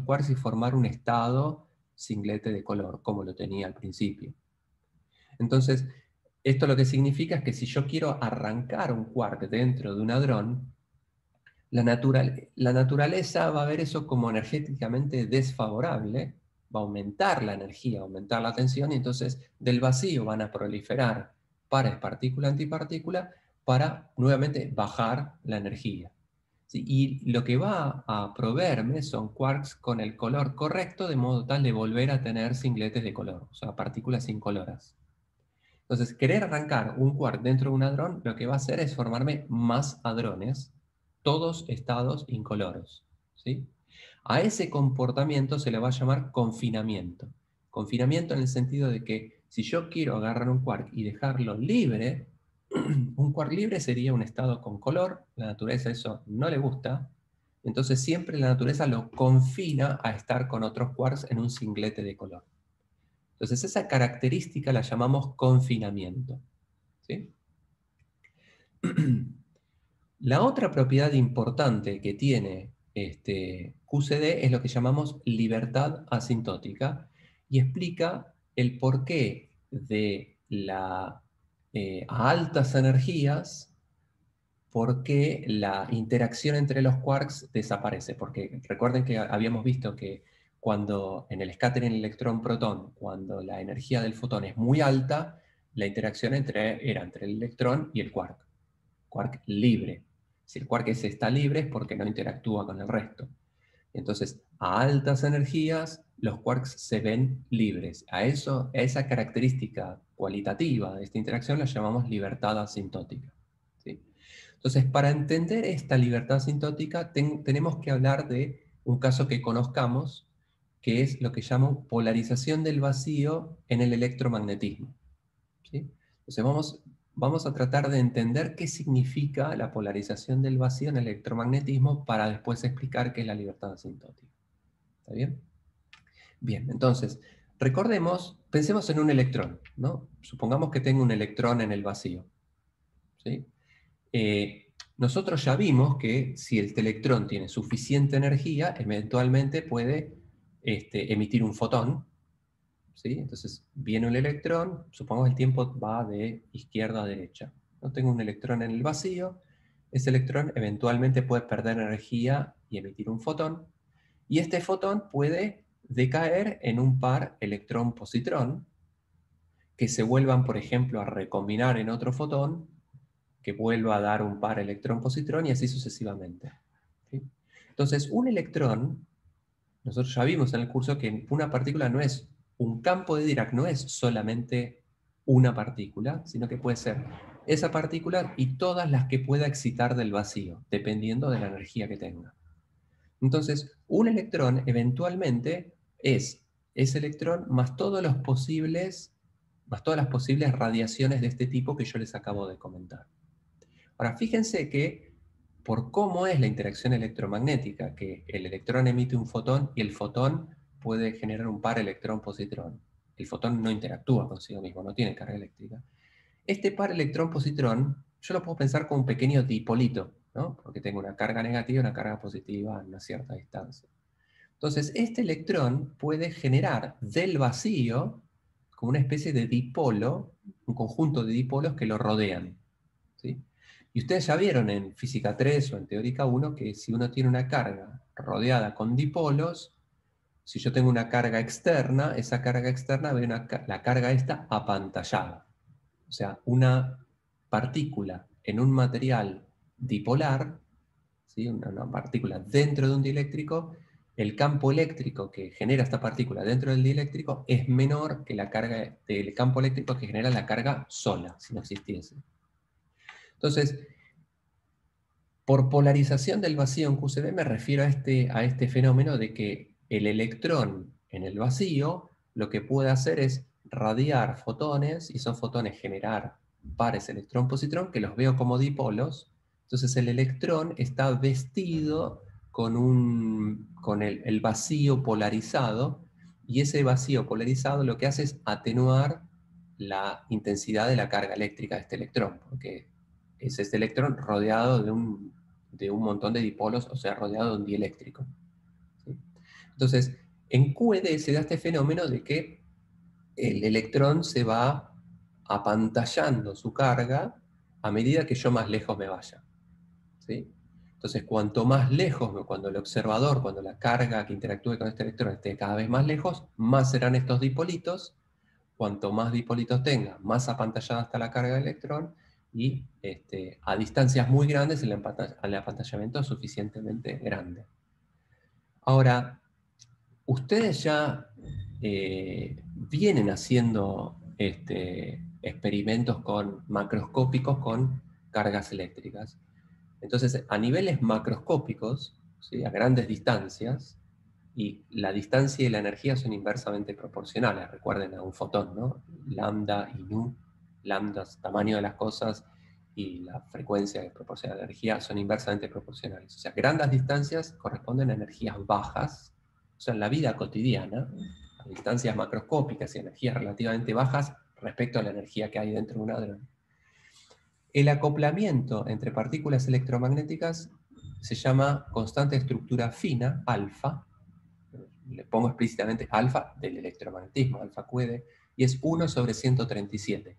quarks y formar un estado singlete de color, como lo tenía al principio. Entonces, esto lo que significa es que si yo quiero arrancar un quark dentro de un hadrón, la naturaleza va a ver eso como energéticamente desfavorable, va a aumentar la energía, aumentar la tensión, y entonces del vacío van a proliferar pares partícula-antipartícula para nuevamente bajar la energía. ¿Sí? Y lo que va a proveerme son quarks con el color correcto, de modo tal de volver a tener singletes de color, o sea, partículas incoloras. Entonces, querer arrancar un quark dentro de un hadrón, lo que va a hacer es formarme más hadrones, todos estados incoloros. ¿Sí? A ese comportamiento se le va a llamar confinamiento. Confinamiento en el sentido de que si yo quiero agarrar un quark y dejarlo libre, un quark libre sería un estado con color, la naturaleza eso no le gusta, entonces siempre la naturaleza lo confina a estar con otros quarks en un singlete de color. Entonces esa característica la llamamos confinamiento. ¿Sí? La otra propiedad importante que tiene QCD es lo que llamamos libertad asintótica y explica el porqué a altas energías, por qué la interacción entre los quarks desaparece. Porque recuerden que habíamos visto que cuando en el scattering electrón-protón, cuando la energía del fotón es muy alta, la interacción era entre el electrón y el quark libre. Si el quark está libre es porque no interactúa con el resto. Entonces, a altas energías, los quarks se ven libres. A esa característica cualitativa de esta interacción la llamamos libertad asintótica. ¿Sí? Entonces, para entender esta libertad asintótica, tenemos que hablar de un caso que conozcamos, que es lo que llamo polarización del vacío en el electromagnetismo. ¿Sí? Entonces, vamos a tratar de entender qué significa la polarización del vacío en el electromagnetismo para después explicar qué es la libertad asintótica. ¿Está bien? Bien, entonces, pensemos en un electrón, ¿no? Supongamos que tengo un electrón en el vacío. ¿Sí? Nosotros ya vimos que si este electrón tiene suficiente energía, eventualmente puede emitir un fotón. ¿Sí? Entonces viene un electrón, supongamos el tiempo va de izquierda a derecha. ¿No? Tengo un electrón en el vacío, ese electrón eventualmente puede perder energía y emitir un fotón, y este fotón puede decaer en un par electrón-positrón, que se vuelvan, por ejemplo, a recombinar en otro fotón, que vuelva a dar un par electrón-positrón, y así sucesivamente. ¿Sí? Entonces, un electrón, nosotros ya vimos en el curso que una partícula no es, un campo de Dirac no es solamente una partícula, sino que puede ser esa partícula y todas las que pueda excitar del vacío, dependiendo de la energía que tenga. Entonces, un electrón eventualmente es ese electrón más todas las posibles radiaciones de este tipo que yo les acabo de comentar. Ahora, fíjense que por cómo es la interacción electromagnética, que el electrón emite un fotón y el fotón puede generar un par electrón-positrón. El fotón no interactúa consigo mismo, no tiene carga eléctrica. Este par electrón-positrón, yo lo puedo pensar como un pequeño dipolito, ¿no? Porque tengo una carga negativa y una carga positiva a una cierta distancia. Entonces, este electrón puede generar del vacío como una especie de dipolo, un conjunto de dipolos que lo rodean. ¿Sí? Y ustedes ya vieron en física 3 o en teórica 1 que si uno tiene una carga rodeada con dipolos, si yo tengo una carga externa, esa carga externa ve la carga esta apantallada. O sea, una partícula en un material dipolar, ¿sí? una partícula dentro de un dieléctrico, el campo eléctrico que genera esta partícula dentro del dieléctrico es menor que la carga del campo eléctrico que genera la carga sola, si no existiese. Entonces, por polarización del vacío en QCD me refiero a este fenómeno de que el electrón en el vacío lo que puede hacer es radiar fotones, y esos fotones generar pares electrón-positrón, que los veo como dipolos. Entonces el electrón está vestido con el vacío polarizado, y ese vacío polarizado lo que hace es atenuar la intensidad de la carga eléctrica de este electrón, porque es este electrón rodeado de un montón de dipolos, o sea, rodeado de un dieléctrico. ¿Sí? Entonces, en QED se da este fenómeno de que el electrón se va apantallando su carga a medida que yo más lejos me vaya. ¿Sí? Entonces, cuanto más lejos, cuando la carga que interactúe con este electrón esté cada vez más lejos, más serán estos dipolitos. Cuanto más dipolitos tenga, más apantallada está la carga del electrón, y a distancias muy grandes el apantallamiento es suficientemente grande. Ahora, ustedes ya vienen haciendo experimentos macroscópicos con cargas eléctricas. Entonces, a niveles macroscópicos, ¿sí? A grandes distancias, y la distancia y la energía son inversamente proporcionales. Recuerden a un fotón, ¿no? Lambda y nu, lambda es tamaño de las cosas y la frecuencia que proporciona la energía son inversamente proporcionales. O sea, grandes distancias corresponden a energías bajas. O sea, en la vida cotidiana, a distancias macroscópicas y energías relativamente bajas respecto a la energía que hay dentro de un hadrón. El acoplamiento entre partículas electromagnéticas se llama constante de estructura fina, alfa, le pongo explícitamente alfa del electromagnetismo, alfa QED, y es 1 sobre 137.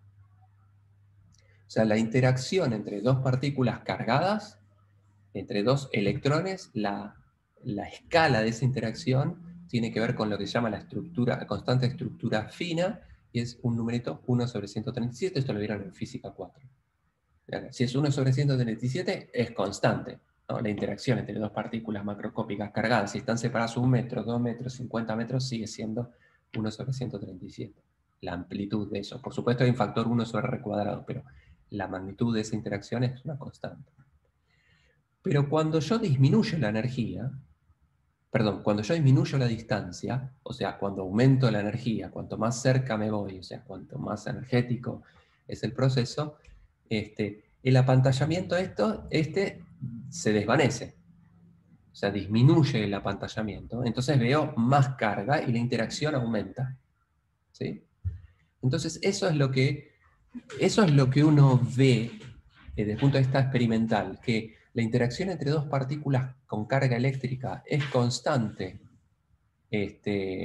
O sea, la interacción entre dos partículas cargadas, entre dos electrones, la escala de esa interacción tiene que ver con lo que se llama la constante de estructura fina, y es un numerito 1 sobre 137, esto lo vieron en física 4. Si es 1 sobre 137, es constante, ¿no? La interacción entre dos partículas macroscópicas cargadas, si están separadas 1 metro, 2 metros, 50 metros, sigue siendo 1 sobre 137. La amplitud de eso. Por supuesto hay un factor 1 sobre r cuadrado, pero la magnitud de esa interacción es una constante. Pero cuando yo disminuyo la energía, cuando yo disminuyo la distancia, o sea, cuando aumento la energía, cuanto más cerca me voy, o sea, cuanto más energético es el proceso, el apantallamiento se desvanece, o sea, disminuye el apantallamiento, entonces veo más carga y la interacción aumenta. ¿Sí? Entonces eso es lo que uno ve desde el punto de vista experimental, que la interacción entre dos partículas con carga eléctrica es constante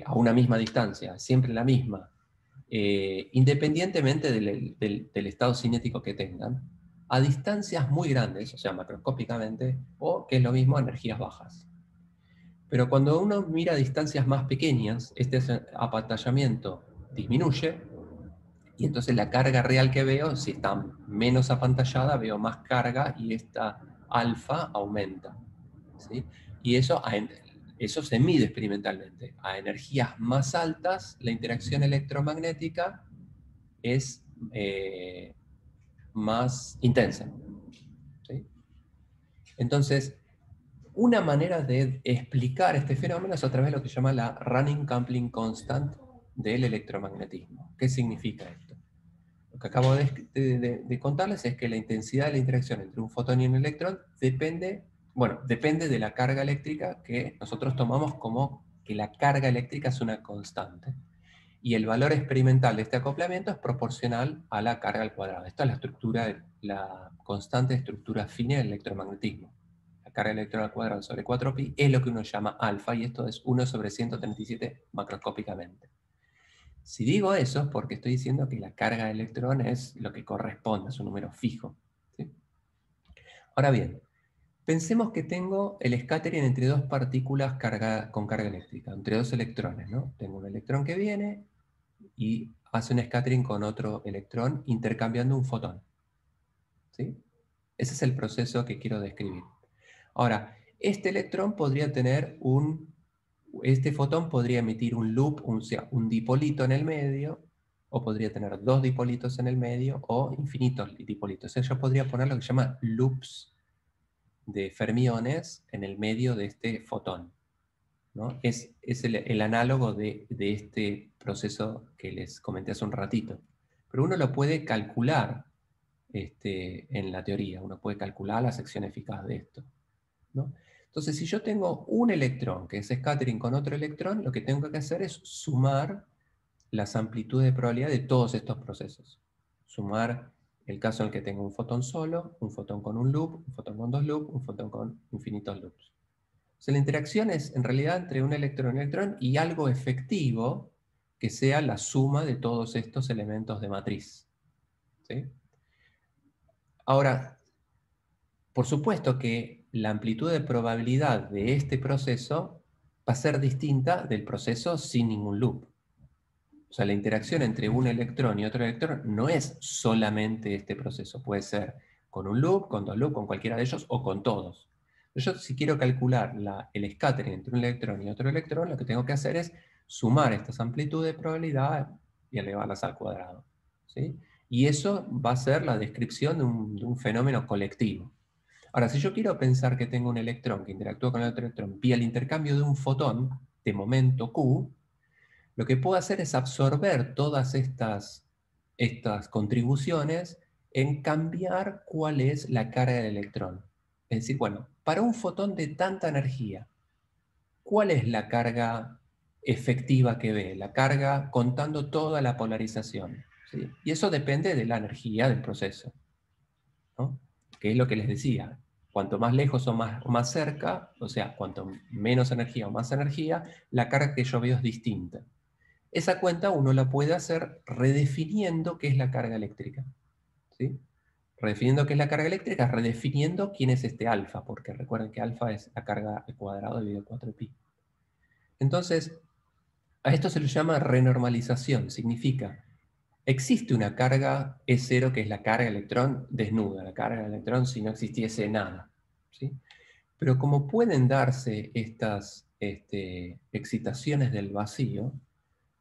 a una misma distancia, siempre la misma, independientemente del estado cinético que tengan, a distancias muy grandes, o sea, macroscópicamente, o, que es lo mismo, a energías bajas. Pero cuando uno mira a distancias más pequeñas, este apantallamiento disminuye, y entonces la carga real que veo, si está menos apantallada, veo más carga, y esta alfa aumenta. ¿Sí? Y eso se mide experimentalmente. A energías más altas, la interacción electromagnética es más intensa. ¿Sí? Entonces, una manera de explicar este fenómeno es a través de lo que se llama la running coupling constant del electromagnetismo. ¿Qué significa esto? Lo que acabo de contarles es que la intensidad de la interacción entre un fotón y un electrón depende de la carga eléctrica, que nosotros tomamos como que la carga eléctrica es una constante. Y el valor experimental de este acoplamiento es proporcional a la carga al cuadrado. Esta es la constante de estructura fina del electromagnetismo. La carga electrónica al cuadrado sobre 4pi es lo que uno llama alfa, y esto es 1 sobre 137 macroscópicamente. Si digo eso es porque estoy diciendo que la carga de electrón es lo que corresponde, es un número fijo. ¿Sí? Ahora bien, pensemos que tengo el scattering entre dos partículas con carga eléctrica, entre dos electrones, ¿no? Tengo un electrón que viene y hace un scattering con otro electrón intercambiando un fotón. ¿Sí? Ese es el proceso que quiero describir. Ahora, este electrón podría tener este fotón podría emitir un loop, un dipolito en el medio, o podría tener dos dipolitos en el medio, o infinitos dipolitos. O sea, yo podría poner lo que se llama loops de fermiones en el medio de este fotón, ¿no? Es el análogo de este proceso que les comenté hace un ratito. Pero uno lo puede calcular en la teoría, uno puede calcular la sección eficaz de esto, ¿no? Entonces, si yo tengo un electrón que es scattering con otro electrón, lo que tengo que hacer es sumar las amplitudes de probabilidad de todos estos procesos. Sumar el caso en el que tengo un fotón solo, un fotón con un loop, un fotón con dos loops, un fotón con infinitos loops. O sea, la interacción es en realidad entre un electrón y algo efectivo que sea la suma de todos estos elementos de matriz. ¿Sí? Ahora, por supuesto que la amplitud de probabilidad de este proceso va a ser distinta del proceso sin ningún loop. O sea, la interacción entre un electrón y otro electrón no es solamente este proceso. Puede ser con un loop, con dos loops, con cualquiera de ellos o con todos. Yo, si quiero calcular el scattering entre un electrón y otro electrón, lo que tengo que hacer es sumar estas amplitudes de probabilidad y elevarlas al cuadrado. ¿Sí? Y eso va a ser la descripción de un fenómeno colectivo. Ahora, si yo quiero pensar que tengo un electrón que interactúa con el otro electrón vía el intercambio de un fotón de momento Q, lo que puedo hacer es absorber todas estas contribuciones en cambiar cuál es la carga del electrón. Es decir, bueno, para un fotón de tanta energía, ¿cuál es la carga efectiva que ve? La carga contando toda la polarización. ¿Sí? Y eso depende de la energía del proceso, ¿no? Que es lo que les decía. cuanto más lejos o más cerca, o sea, cuanto menos energía o más energía, la carga que yo veo es distinta. Esa cuenta uno la puede hacer redefiniendo qué es la carga eléctrica, ¿sí? Redefiniendo qué es la carga eléctrica, redefiniendo quién es este alfa, porque recuerden que alfa es la carga al cuadrado dividido 4pi. Entonces, a esto se le llama renormalización. Significa, existe una carga E0 que es la carga de electrón desnuda, la carga de electrón si no existiese nada, ¿sí? Pero como pueden darse estas excitaciones del vacío,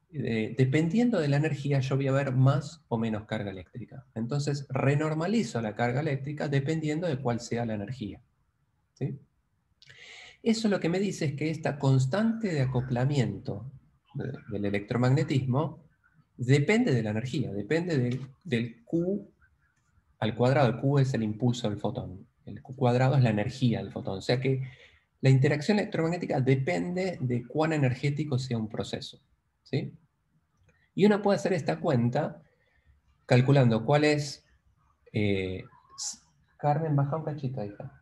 dependiendo de la energía yo voy a ver más o menos carga eléctrica. Entonces renormalizo la carga eléctrica dependiendo de cuál sea la energía, ¿sí? Eso lo que me dice es que esta constante de acoplamiento del electromagnetismo depende de la energía, depende del Q al cuadrado. El Q es el impulso del fotón, el Q cuadrado es la energía del fotón. O sea que la interacción electromagnética depende de cuán energético sea un proceso, ¿sí? Y uno puede hacer esta cuenta calculando cuál es... eh, Carmen, baja un cachito, hija.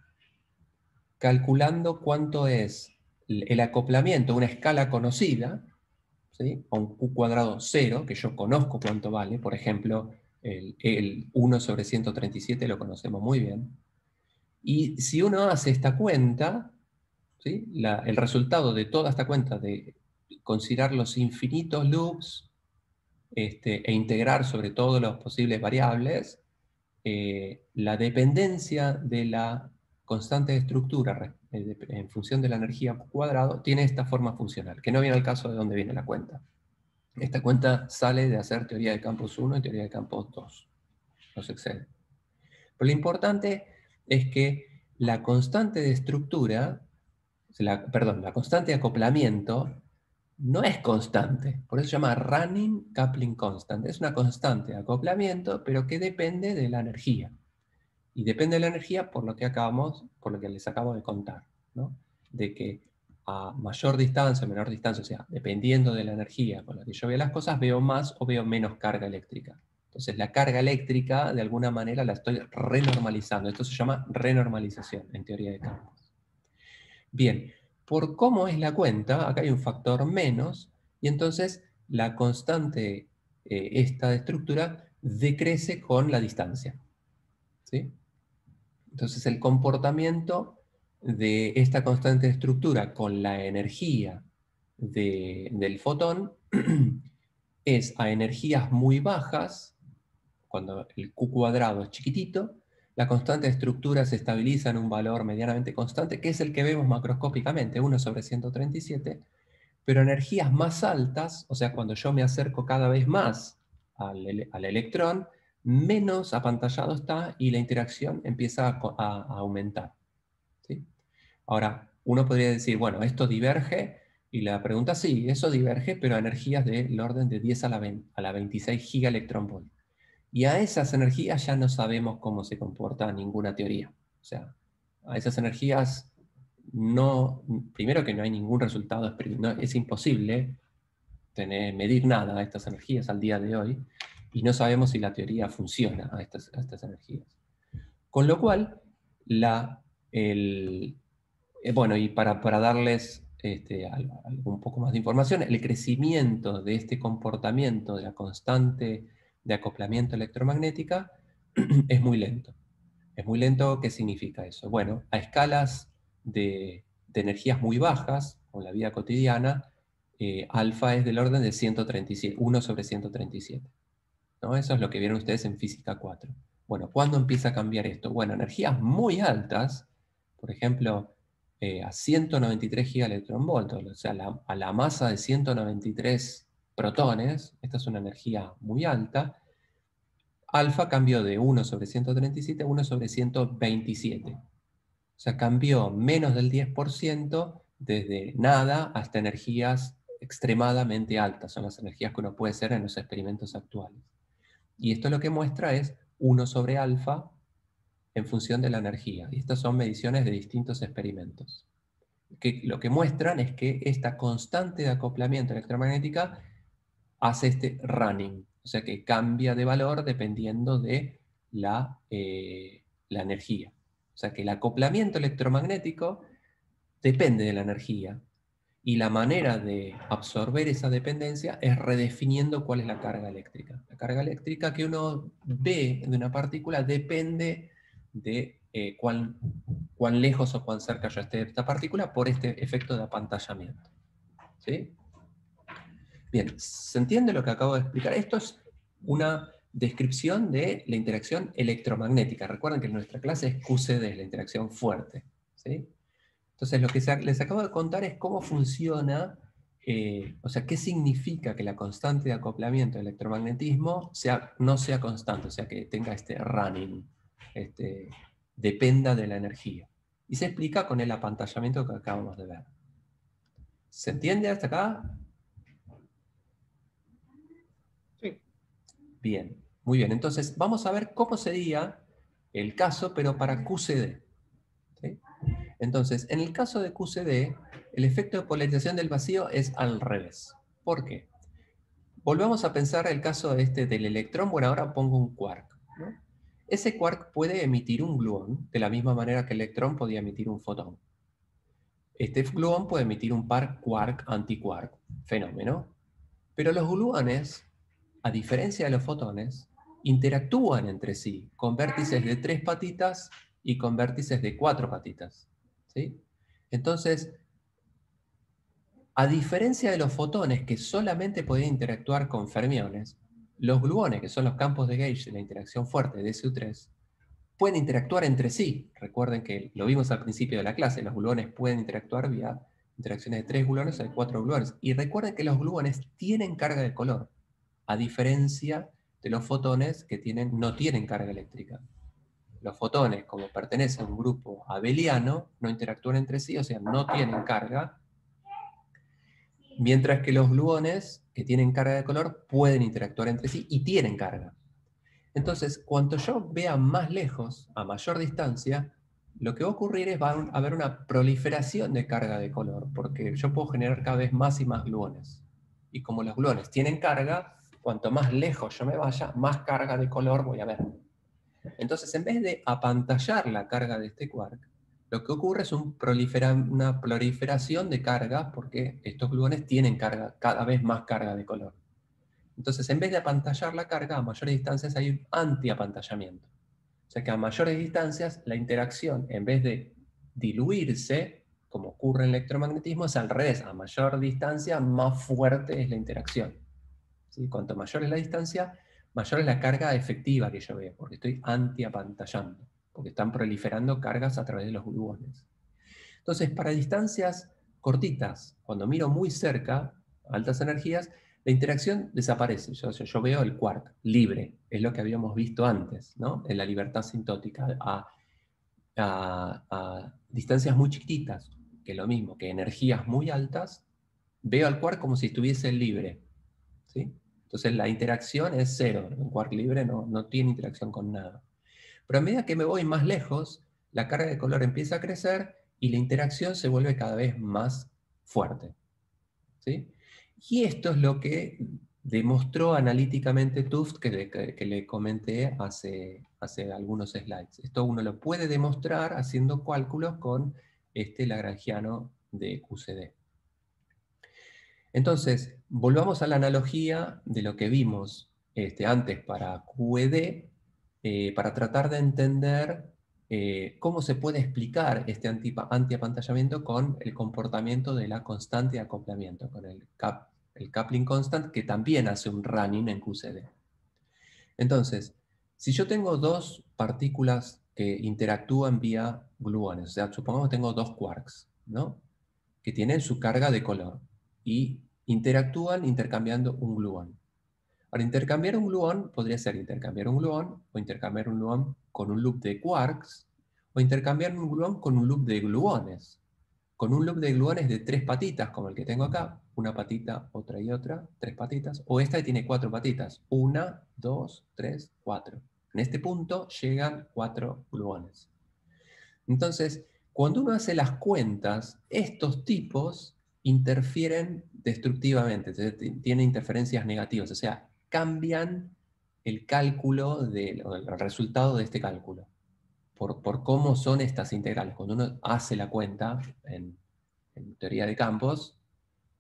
Calculando cuánto es el acoplamiento, una escala conocida, ¿sí? A un Q cuadrado 0, que yo conozco cuánto vale, por ejemplo, el 1 sobre 137 lo conocemos muy bien. Y si uno hace esta cuenta, ¿sí? El resultado de toda esta cuenta de considerar los infinitos loops e integrar sobre todo las posibles variables, la dependencia de la constante de estructura en función de la energía cuadrado tiene esta forma funcional, que no viene al caso de dónde viene la cuenta. Esta cuenta sale de hacer teoría de campos 1 y teoría de campos 2. No se excede. Pero lo importante es que la constante de estructura, perdón, la constante de acoplamiento no es constante, por eso se llama running coupling constant. Es una constante de acoplamiento, pero que depende de la energía. Y depende de la energía por lo que les acabo de contar, ¿no? De que a mayor distancia o menor distancia, o sea, dependiendo de la energía con la que yo veo las cosas, veo más o veo menos carga eléctrica. Entonces la carga eléctrica, de alguna manera, la estoy renormalizando. Esto se llama renormalización en teoría de campos. Bien, por cómo es la cuenta, acá hay un factor menos, y entonces la constante, esta de estructura, decrece con la distancia, ¿sí? Entonces el comportamiento de esta constante de estructura con la energía del fotón es a energías muy bajas, cuando el Q cuadrado es chiquitito, la constante de estructura se estabiliza en un valor medianamente constante, que es el que vemos macroscópicamente, 1 sobre 137, pero energías más altas, o sea, cuando yo me acerco cada vez más al electrón, menos apantallado está y la interacción empieza a aumentar, ¿sí? Ahora, uno podría decir, bueno, esto diverge, y la pregunta sí, eso diverge, pero a energías del orden de 10 a la 26 gigaelectronvolt. Y a esas energías ya no sabemos cómo se comporta ninguna teoría. O sea, a esas energías no, primero que no hay ningún resultado, es imposible medir nada a estas energías al día de hoy, y no sabemos si la teoría funciona a estas energías. Con lo cual, bueno, y para darles un poco más de información, el crecimiento de este comportamiento de la constante de acoplamiento electromagnética es muy lento. Es muy lento, ¿qué significa eso? Bueno, a escalas de energías muy bajas, con la vida cotidiana, alfa es del orden de 137, 1 sobre 137. ¿No? Eso es lo que vieron ustedes en física 4. Bueno, ¿cuándo empieza a cambiar esto? Bueno, energías muy altas, por ejemplo, a 193 gigaelectronvolts, o sea, a la masa de 193 protones, esta es una energía muy alta, alfa cambió de 1 sobre 137 a 1 sobre 127. O sea, cambió menos del 10% desde nada hasta energías extremadamente altas. Son las energías que uno puede hacer en los experimentos actuales. Y esto lo que muestra es 1 sobre alfa en función de la energía. Y estas son mediciones de distintos experimentos. Que lo que muestran es que esta constante de acoplamiento electromagnética hace este running, o sea que cambia de valor dependiendo de la energía. sea que el acoplamiento electromagnético depende de la energía. Y la manera de absorber esa dependencia es redefiniendo cuál es la carga eléctrica. La carga eléctrica que uno ve de una partícula depende de cuán lejos o cuán cerca yo esté de esta partícula por este efecto de apantallamiento. ¿Sí? Bien, ¿se entiende lo que acabo de explicar? Esto es una descripción de la interacción electromagnética. Recuerden que en nuestra clase es QCD, la interacción fuerte. ¿Sí? Entonces, lo que les acabo de contar es cómo funciona, o sea, qué significa que la constante de acoplamiento del electromagnetismo no sea constante, o sea, que tenga este running, dependa de la energía. Y se explica con el apantallamiento que acabamos de ver. ¿Se entiende hasta acá? Sí. Bien, muy bien. Entonces, vamos a ver cómo sería el caso, pero para QCD. ¿Sí? Entonces, en el caso de QCD, el efecto de polarización del vacío es al revés. ¿Por qué? Volvamos a pensar el caso del electrón. Bueno, ahora pongo un quark, ¿no? Ese quark puede emitir un gluón, de la misma manera que el electrón podía emitir un fotón. Este gluón puede emitir un par quark-antiquark, fenómeno. Pero los gluones, a diferencia de los fotones, interactúan entre sí con vértices de 3 patitas y con vértices de 4 patitas. ¿Sí? Entonces, a diferencia de los fotones que solamente podían interactuar con fermiones, los gluones, que son los campos de Gauge de la interacción fuerte de SU3, pueden interactuar entre sí. Recuerden que lo vimos al principio de la clase, los gluones pueden interactuar vía interacciones de 3 gluones o de 4 gluones. Y recuerden que los gluones tienen carga de color, a diferencia de los fotones que no tienen carga eléctrica. Los fotones, como pertenecen a un grupo abeliano, no interactúan entre sí, o sea, no tienen carga, mientras que los gluones, que tienen carga de color, pueden interactuar entre sí y tienen carga. Entonces, cuanto yo vea más lejos, a mayor distancia, lo que va a ocurrir es va a haber una proliferación de carga de color, porque yo puedo generar cada vez más y más gluones. Y como los gluones tienen carga, cuanto más lejos yo me vaya, más carga de color voy a ver. Entonces, en vez de apantallar la carga de este quark, lo que ocurre es una proliferación de cargas, porque estos gluones tienen carga, cada vez más carga de color. Entonces, en vez de apantallar la carga, a mayores distancias hay un antiapantallamiento. O sea que a mayores distancias la interacción, en vez de diluirse, como ocurre en el electromagnetismo, es al revés. A mayor distancia, más fuerte es la interacción. ¿Sí? Cuanto mayor es la distancia, mayor es la carga efectiva que yo veo, porque estoy antiapantallando, porque están proliferando cargas a través de los gluones. Entonces, para distancias cortitas, cuando miro muy cerca, altas energías, la interacción desaparece. Yo veo el quark libre, es lo que habíamos visto antes, ¿no? En la libertad sintótica, a distancias muy chiquititas, que es lo mismo, que energías muy altas, veo al quark como si estuviese libre. ¿Sí? Entonces la interacción es cero. Un quark libre no tiene interacción con nada. Pero a medida que me voy más lejos, la carga de color empieza a crecer y la interacción se vuelve cada vez más fuerte. ¿Sí? Y esto es lo que demostró analíticamente Tufts, que le comenté hace algunos slides. Esto uno lo puede demostrar haciendo cálculos con este lagrangiano de QCD. Entonces, volvamos a la analogía de lo que vimos antes para QED, para tratar de entender cómo se puede explicar este antiapantallamiento con el comportamiento de la constante de acoplamiento, con el coupling constant, que también hace un running en QCD. Entonces, si yo tengo dos partículas que interactúan vía gluones, o sea, supongamos que tengo dos quarks, ¿no? Que tienen su carga de color y interactúan intercambiando un gluón. Para intercambiar un gluón, podría ser intercambiar un gluón o intercambiar un gluón con un loop de quarks o intercambiar un gluón con un loop de gluones. Con un loop de gluones de 3 patitas, como el que tengo acá, una patita, otra y otra, 3 patitas, o esta que tiene 4 patitas, 1, 2, 3, 4. En este punto llegan 4 gluones. Entonces, cuando uno hace las cuentas, estos tipos interfieren destructivamente, tienen interferencias negativas, o sea, cambian el cálculo o el resultado de este cálculo. por cómo son estas integrales. Cuando uno hace la cuenta en teoría de campos,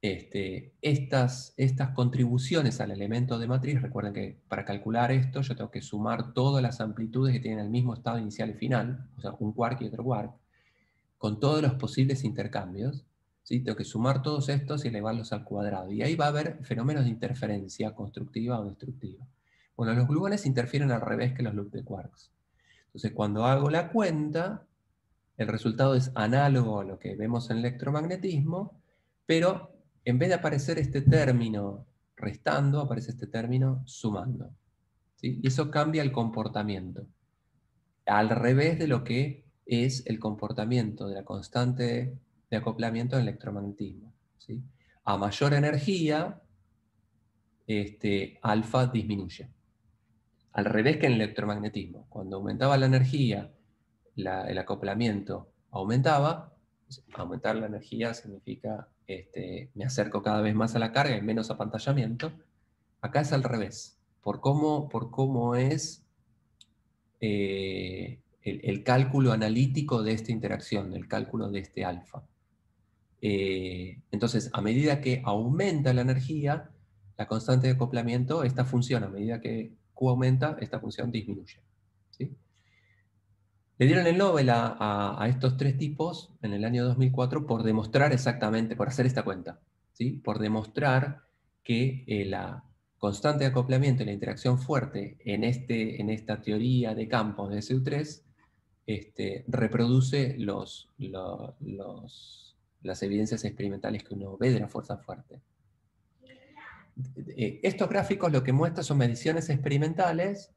estas contribuciones al elemento de matriz, recuerden que para calcular esto yo tengo que sumar todas las amplitudes que tienen el mismo estado inicial y final, o sea, un quark y otro quark, con todos los posibles intercambios, ¿sí? Tengo que sumar todos estos y elevarlos al cuadrado. Y ahí va a haber fenómenos de interferencia constructiva o destructiva. Bueno, los gluones interfieren al revés que los loops de quarks. Entonces, cuando hago la cuenta, el resultado es análogo a lo que vemos en electromagnetismo, pero en vez de aparecer este término restando, aparece este término sumando. ¿Sí? Y eso cambia el comportamiento, al revés de lo que es el comportamiento de la constante de acoplamiento en electromagnetismo. ¿Sí? A mayor energía, alfa disminuye. Al revés que en el electromagnetismo. Cuando aumentaba la energía, el acoplamiento aumentaba. Aumentar la energía significa me acerco cada vez más a la carga y menos apantallamiento. Acá es al revés. Por cómo es el cálculo analítico de esta interacción, el cálculo de este alfa. Entonces, a medida que aumenta la energía, la constante de acoplamiento, esta función, a medida que Q aumenta, esta función disminuye. ¿Sí? Le dieron el Nobel a estos tres tipos en el año 2004 por demostrar exactamente, por hacer esta cuenta, ¿sí? Por demostrar que la constante de acoplamiento y la interacción fuerte en esta teoría de campos de SU3 reproduce las evidencias experimentales que uno ve de la fuerza fuerte. Estos gráficos lo que muestran son mediciones experimentales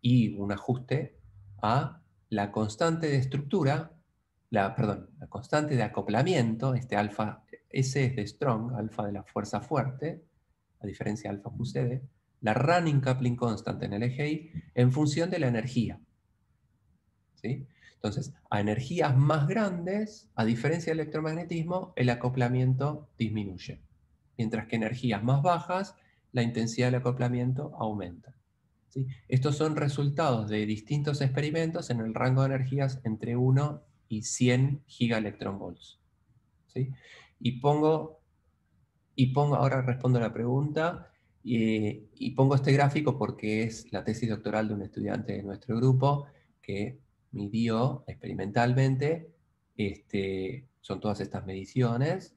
y un ajuste a la constante de estructura, la constante de acoplamiento, alfa, S es de Strong, alfa de la fuerza fuerte, a diferencia de alfa QCD, la running coupling constant en el eje Y, en función de la energía. ¿Sí? Entonces, a energías más grandes, a diferencia del electromagnetismo, el acoplamiento disminuye. Mientras que energías más bajas, la intensidad del acoplamiento aumenta. ¿Sí? Estos son resultados de distintos experimentos en el rango de energías entre 1 y 100 gigaelectronvolts. ¿Sí? Ahora respondo a la pregunta, y pongo este gráfico porque es la tesis doctoral de un estudiante de nuestro grupo que midió experimentalmente, son todas estas mediciones,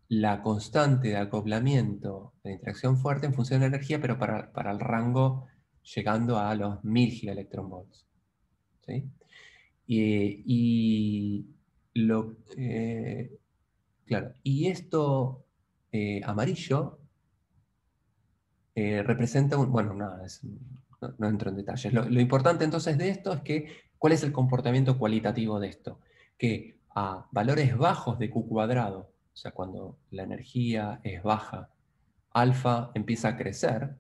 la constante de acoplamiento de interacción fuerte en función de la energía, pero para el rango llegando a los 1000 gigaelectronvolts. ¿Sí? Claro, y esto amarillo representa bueno, nada, no entro en detalles. Lo importante entonces de esto es ¿cuál es el comportamiento cualitativo de esto? Que a valores bajos de Q cuadrado, o sea, cuando la energía es baja, alfa empieza a crecer,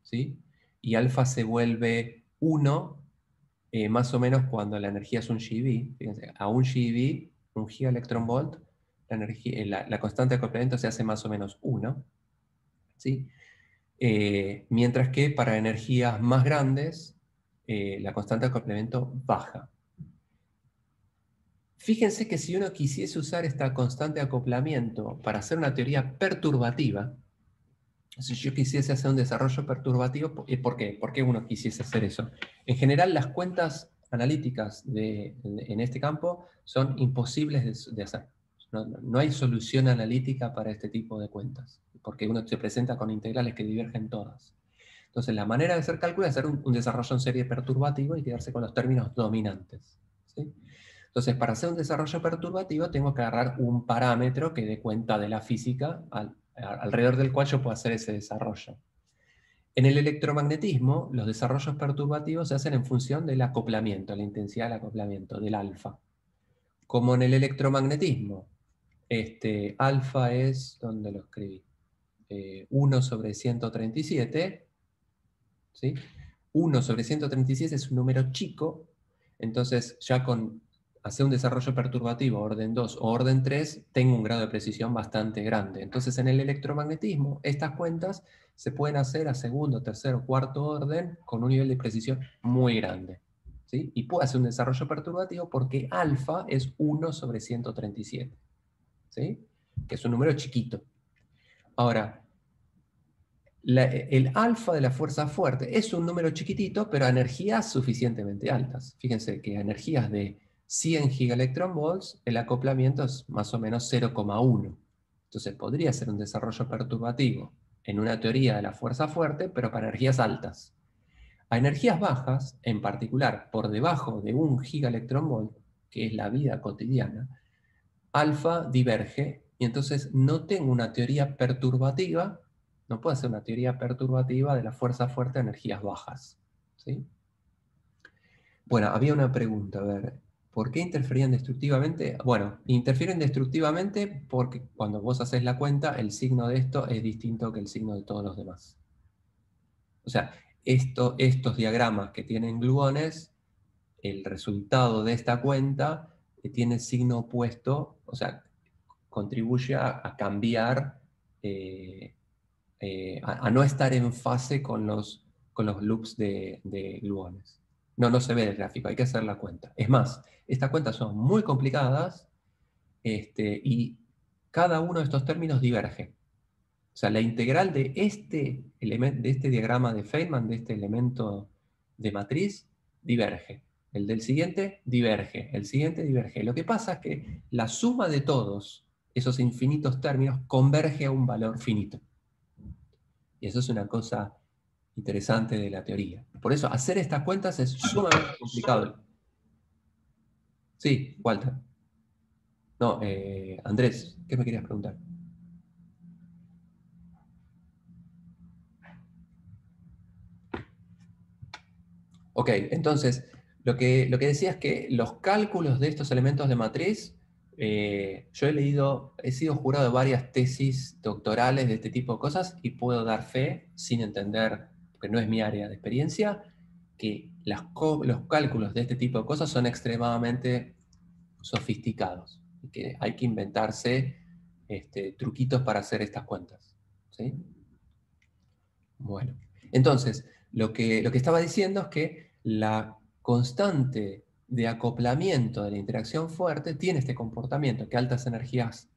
¿sí? Y alfa se vuelve 1 más o menos cuando la energía es un GeV. Fíjense, a un GeV, un gigaelectronvolt, la constante de acoplamiento se hace más o menos 1, ¿sí? Mientras que para energías más grandes, la constante de acoplamiento baja. Fíjense que si uno quisiese usar esta constante de acoplamiento para hacer una teoría perturbativa, si yo quisiese hacer un desarrollo perturbativo, ¿por qué? ¿Por qué uno quisiese hacer eso? En general, las cuentas analíticas en este campo son imposibles de hacer. No hay solución analítica para este tipo de cuentas, porque uno se presenta con integrales que divergen todas. Entonces, la manera de hacer cálculo es hacer un desarrollo en serie perturbativo y quedarse con los términos dominantes. ¿Sí? Entonces, para hacer un desarrollo perturbativo tengo que agarrar un parámetro que dé cuenta de la física alrededor del cual yo puedo hacer ese desarrollo. En el electromagnetismo, los desarrollos perturbativos se hacen en función del acoplamiento, la intensidad del acoplamiento, del alfa. Como en el electromagnetismo, alfa es, ¿dónde lo escribí? 1 sobre 137, ¿sí? 1 sobre 137 es un número chico, entonces ya con hacer un desarrollo perturbativo orden 2 o orden 3, tengo un grado de precisión bastante grande. Entonces en el electromagnetismo, estas cuentas se pueden hacer a segundo, tercero, cuarto orden con un nivel de precisión muy grande. ¿sí? Y puede hacer un desarrollo perturbativo porque alfa es 1 sobre 137, ¿sí? Que es un número chiquito. Ahora, el alfa de la fuerza fuerte es un número chiquitito, pero a energías suficientemente altas. Fíjense que a energías de 100 gigaelectronvolts, el acoplamiento es más o menos 0,1. Entonces podría ser un desarrollo perturbativo en una teoría de la fuerza fuerte, pero para energías altas. A energías bajas, en particular por debajo de 1 gigaelectronvolt, que es la vida cotidiana, alfa diverge y entonces no tengo una teoría perturbativa, no puedo hacer una teoría perturbativa de la fuerza fuerte a energías bajas. ¿Sí? Bueno, había una pregunta, a ver, ¿por qué interferían destructivamente? Bueno, interfieren destructivamente porque cuando vos haces la cuenta, el signo de esto es distinto que el signo de todos los demás. O sea, estos diagramas que tienen gluones, el resultado de esta cuenta tiene signo opuesto, o sea, contribuye a cambiar, a no estar en fase con los loops de gluones. No se ve el gráfico, hay que hacer la cuenta. Es más, estas cuentas son muy complicadas y cada uno de estos términos diverge. O sea, la integral de de este diagrama de Feynman, de este elemento de matriz, diverge. El del siguiente diverge, el siguiente diverge. Lo que pasa es que la suma de todos esos infinitos términos converge a un valor finito. Y eso es una cosa interesante de la teoría. Por eso hacer estas cuentas es sumamente complicado. Sí, Walter. No, Andrés, ¿qué me querías preguntar? Ok, entonces, lo que decía es que los cálculos de estos elementos de matriz, yo he sido jurado de varias tesis doctorales de este tipo de cosas y puedo dar fe, sin entender, porque no es mi área de experiencia, que los cálculos de este tipo de cosas son extremadamente sofisticados y que hay que inventarse truquitos para hacer estas cuentas. ¿Sí? Bueno, entonces, lo que estaba diciendo es que la constante de acoplamiento de la interacción fuerte tiene este comportamiento, que a altas energías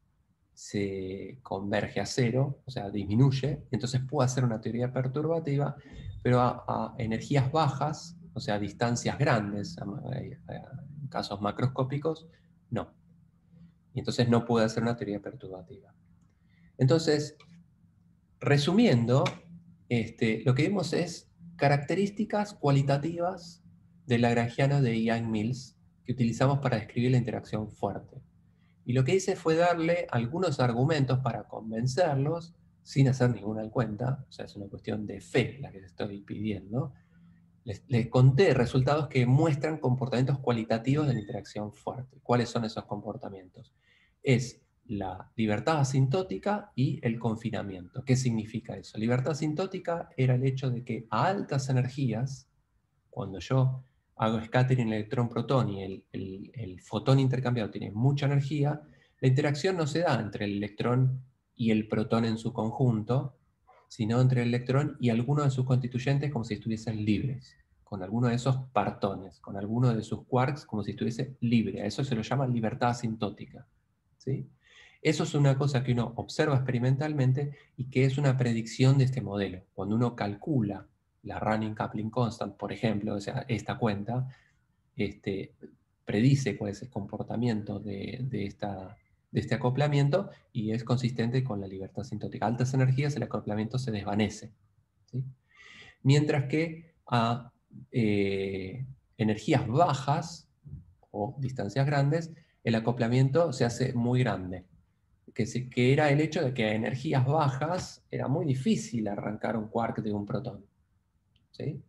se converge a cero, o sea, disminuye, entonces puede hacer una teoría perturbativa, pero a energías bajas, o sea, a distancias grandes, en casos macroscópicos, no. Y entonces no puede hacer una teoría perturbativa. Entonces, resumiendo, lo que vemos es características cualitativas del lagrangiano de Yang-Mills que utilizamos para describir la interacción fuerte. Y lo que hice fue darle algunos argumentos para convencerlos sin hacer ninguna cuenta, o sea, es una cuestión de fe la que les estoy pidiendo. Les conté resultados que muestran comportamientos cualitativos de la interacción fuerte. ¿Cuáles son esos comportamientos? Es la libertad asintótica y el confinamiento. ¿Qué significa eso? Libertad asintótica era el hecho de que a altas energías, cuando yo hago scattering electrón-protón y el fotón intercambiado tiene mucha energía, la interacción no se da entre el electrón y el protón en su conjunto, sino entre el electrón y alguno de sus constituyentes como si estuviesen libres, con alguno de esos partones, con alguno de sus quarks como si estuviese libre. A eso se lo llama libertad asintótica. ¿Sí? Eso es una cosa que uno observa experimentalmente y que es una predicción de este modelo. Cuando uno calcula la running coupling constant, por ejemplo, o sea, esta cuenta, predice cuál es el comportamiento de este acoplamiento y es consistente con la libertad asintótica. A altas energías el acoplamiento se desvanece. ¿Sí? Mientras que a energías bajas o distancias grandes, el acoplamiento se hace muy grande. Que era el hecho de que a energías bajas era muy difícil arrancar un quark de un protón. ¿Sí?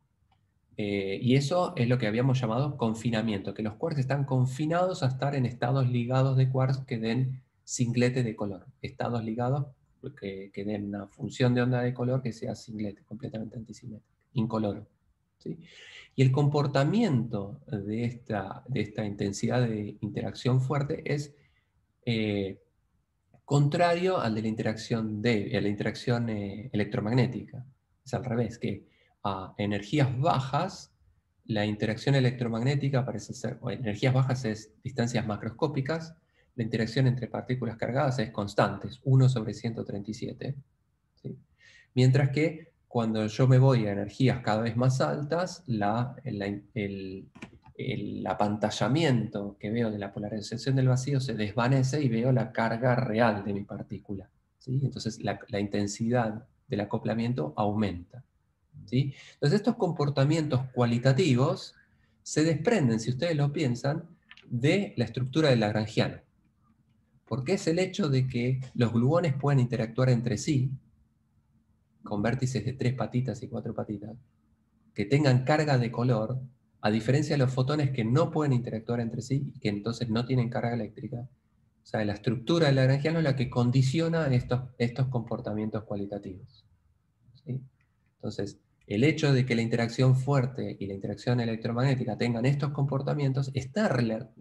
Y eso es lo que habíamos llamado confinamiento, que los quarks están confinados a estar en estados ligados de quarks que den singlete de color. Estados ligados que den una función de onda de color que sea singlete, completamente antisimétrico, incoloro. ¿Sí? Y el comportamiento de esta intensidad de interacción fuerte es contrario al de la interacción, a la interacción electromagnética. Es al revés, que a energías bajas la interacción electromagnética parece ser, o energías bajas es distancias macroscópicas, la interacción entre partículas cargadas es constante, es 1/137. ¿Sí? Mientras que cuando yo me voy a energías cada vez más altas, el apantallamiento que veo de la polarización del vacío se desvanece y veo la carga real de mi partícula. ¿Sí? Entonces la intensidad del acoplamiento aumenta. ¿Sí? Entonces estos comportamientos cualitativos se desprenden, si ustedes lo piensan, de la estructura del lagrangiano. Porque es el hecho de que los gluones pueden interactuar entre sí, con vértices de 3 patitas y 4 patitas, que tengan carga de color, a diferencia de los fotones que no pueden interactuar entre sí y que entonces no tienen carga eléctrica. O sea, la estructura del lagrangiano es la que condiciona estos comportamientos cualitativos. ¿Sí? Entonces, el hecho de que la interacción fuerte y la interacción electromagnética tengan estos comportamientos está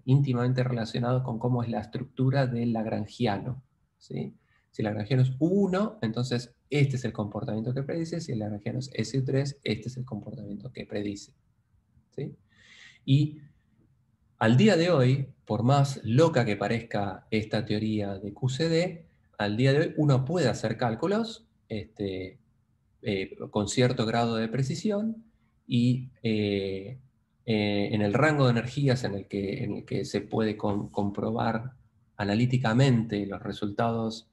íntimamente relacionado con cómo es la estructura del lagrangiano. ¿Sí? Si el lagrangiano es 1, entonces este es el comportamiento que predice. Si el lagrangiano es SU3, este es el comportamiento que predice. ¿Sí? Y al día de hoy, por más loca que parezca esta teoría de QCD, al día de hoy uno puede hacer cálculos con cierto grado de precisión y en el rango de energías en el que se puede comprobar analíticamente los resultados,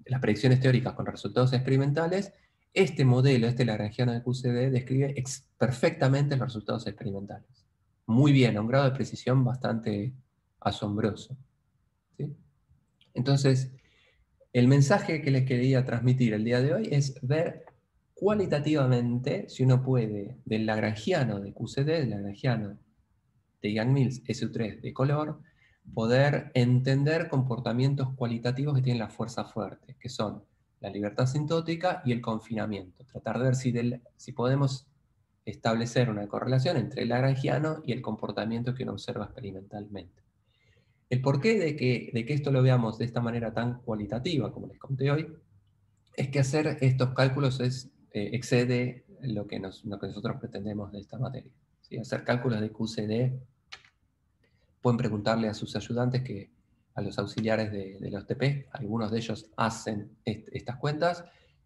las predicciones teóricas con resultados experimentales, este modelo, este lagrangiano de QCD, describe perfectamente los resultados experimentales. Muy bien, a un grado de precisión bastante asombroso. ¿Sí? Entonces, el mensaje que les quería transmitir el día de hoy es ver cualitativamente, si uno puede, del lagrangiano de QCD, del lagrangiano de Yang-Mills SU3 de color, poder entender comportamientos cualitativos que tienen la fuerza fuerte, que son la libertad asintótica y el confinamiento. Tratar de ver si podemos establecer una correlación entre el lagrangiano y el comportamiento que uno observa experimentalmente. El porqué de que esto lo veamos de esta manera tan cualitativa, como les conté hoy, es que hacer estos cálculos excede lo que nosotros pretendemos de esta materia. ¿Sí? Hacer cálculos de QCD, pueden preguntarle a sus ayudantes, a los auxiliares de los TP, algunos de ellos hacen estas cuentas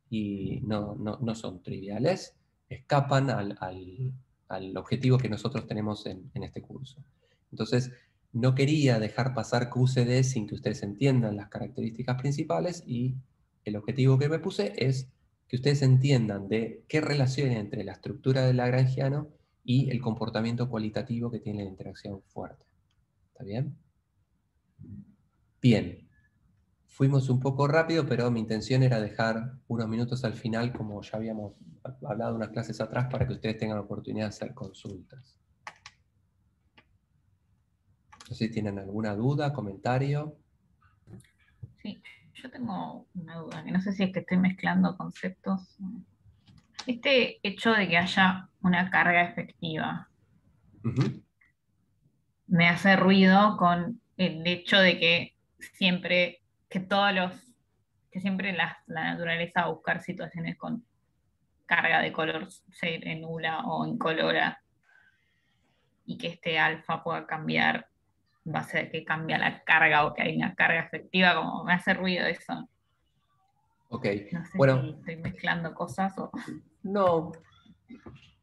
y no son triviales, escapan al objetivo que nosotros tenemos en este curso. Entonces, no quería dejar pasar QCD sin que ustedes entiendan las características principales, y el objetivo que me puse es que ustedes entiendan de qué relación hay entre la estructura del lagrangiano y el comportamiento cualitativo que tiene la interacción fuerte. ¿Está bien? Bien. Fuimos un poco rápido, pero mi intención era dejar unos minutos al final, como ya habíamos hablado unas clases atrás, para que ustedes tengan la oportunidad de hacer consultas. No sé si tienen alguna duda, comentario. Sí, yo tengo una duda, que no sé si es que estoy mezclando conceptos. Este hecho de que haya una carga efectiva me hace ruido con el hecho de que siempre, que siempre la naturaleza va a buscar situaciones con carga de color nula o incolora, y que este alfa pueda cambiar en base a que cambia la carga o que hay una carga efectiva, como me hace ruido eso. Ok, No sé si bueno, estoy mezclando cosas o... no,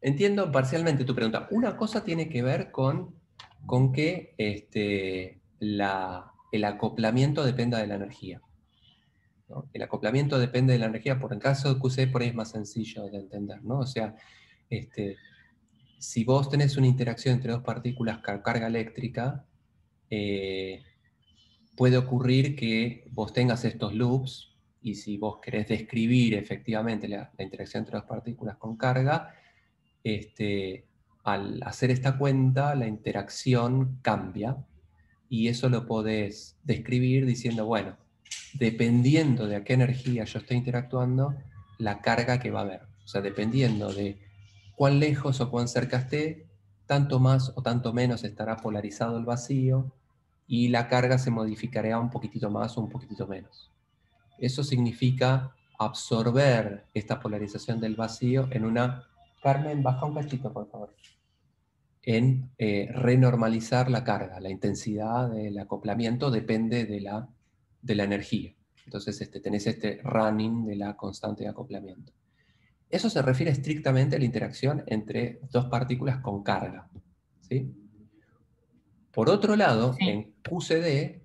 entiendo parcialmente tu pregunta. Una cosa tiene que ver con que el acoplamiento dependa de la energía, ¿no? El acoplamiento depende de la energía, por el caso de QC por ahí es más sencillo de entender, ¿no? O sea, si vos tenés una interacción entre dos partículas con carga eléctrica, puede ocurrir que vos tengas estos loops, y si vos querés describir efectivamente la interacción entre dos partículas con carga, al hacer esta cuenta, la interacción cambia, y eso lo podés describir diciendo, bueno, dependiendo de a qué energía yo estoy interactuando, la carga que va a haber. O sea, dependiendo de cuán lejos o cuán cerca esté, tanto más o tanto menos estará polarizado el vacío, y la carga se modificará un poquitito más o un poquitito menos. Eso significa absorber esta polarización del vacío en una... Carmen, baja un cachito, por favor. en renormalizar la carga. La intensidad del acoplamiento depende de la energía. Entonces tenés este running de la constante de acoplamiento. Eso se refiere estrictamente a la interacción entre dos partículas con carga, ¿sí? Por otro lado, Sí, en QCD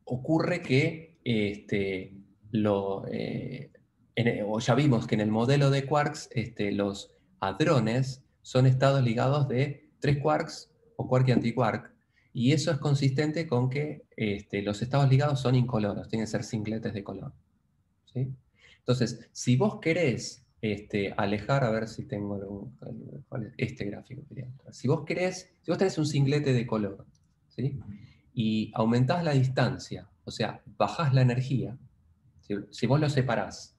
ocurre que o ya vimos que en el modelo de quarks los hadrones son estados ligados de 3 quarks o quark y antiquark, y eso es consistente con que los estados ligados son incoloros, tienen que ser singletes de color, ¿sí? Entonces, si vos querés alejar, a ver si tengo este gráfico. Si vos tenés un singlete de color, ¿sí? Y aumentás la distancia, o sea, bajás la energía, si vos lo separás,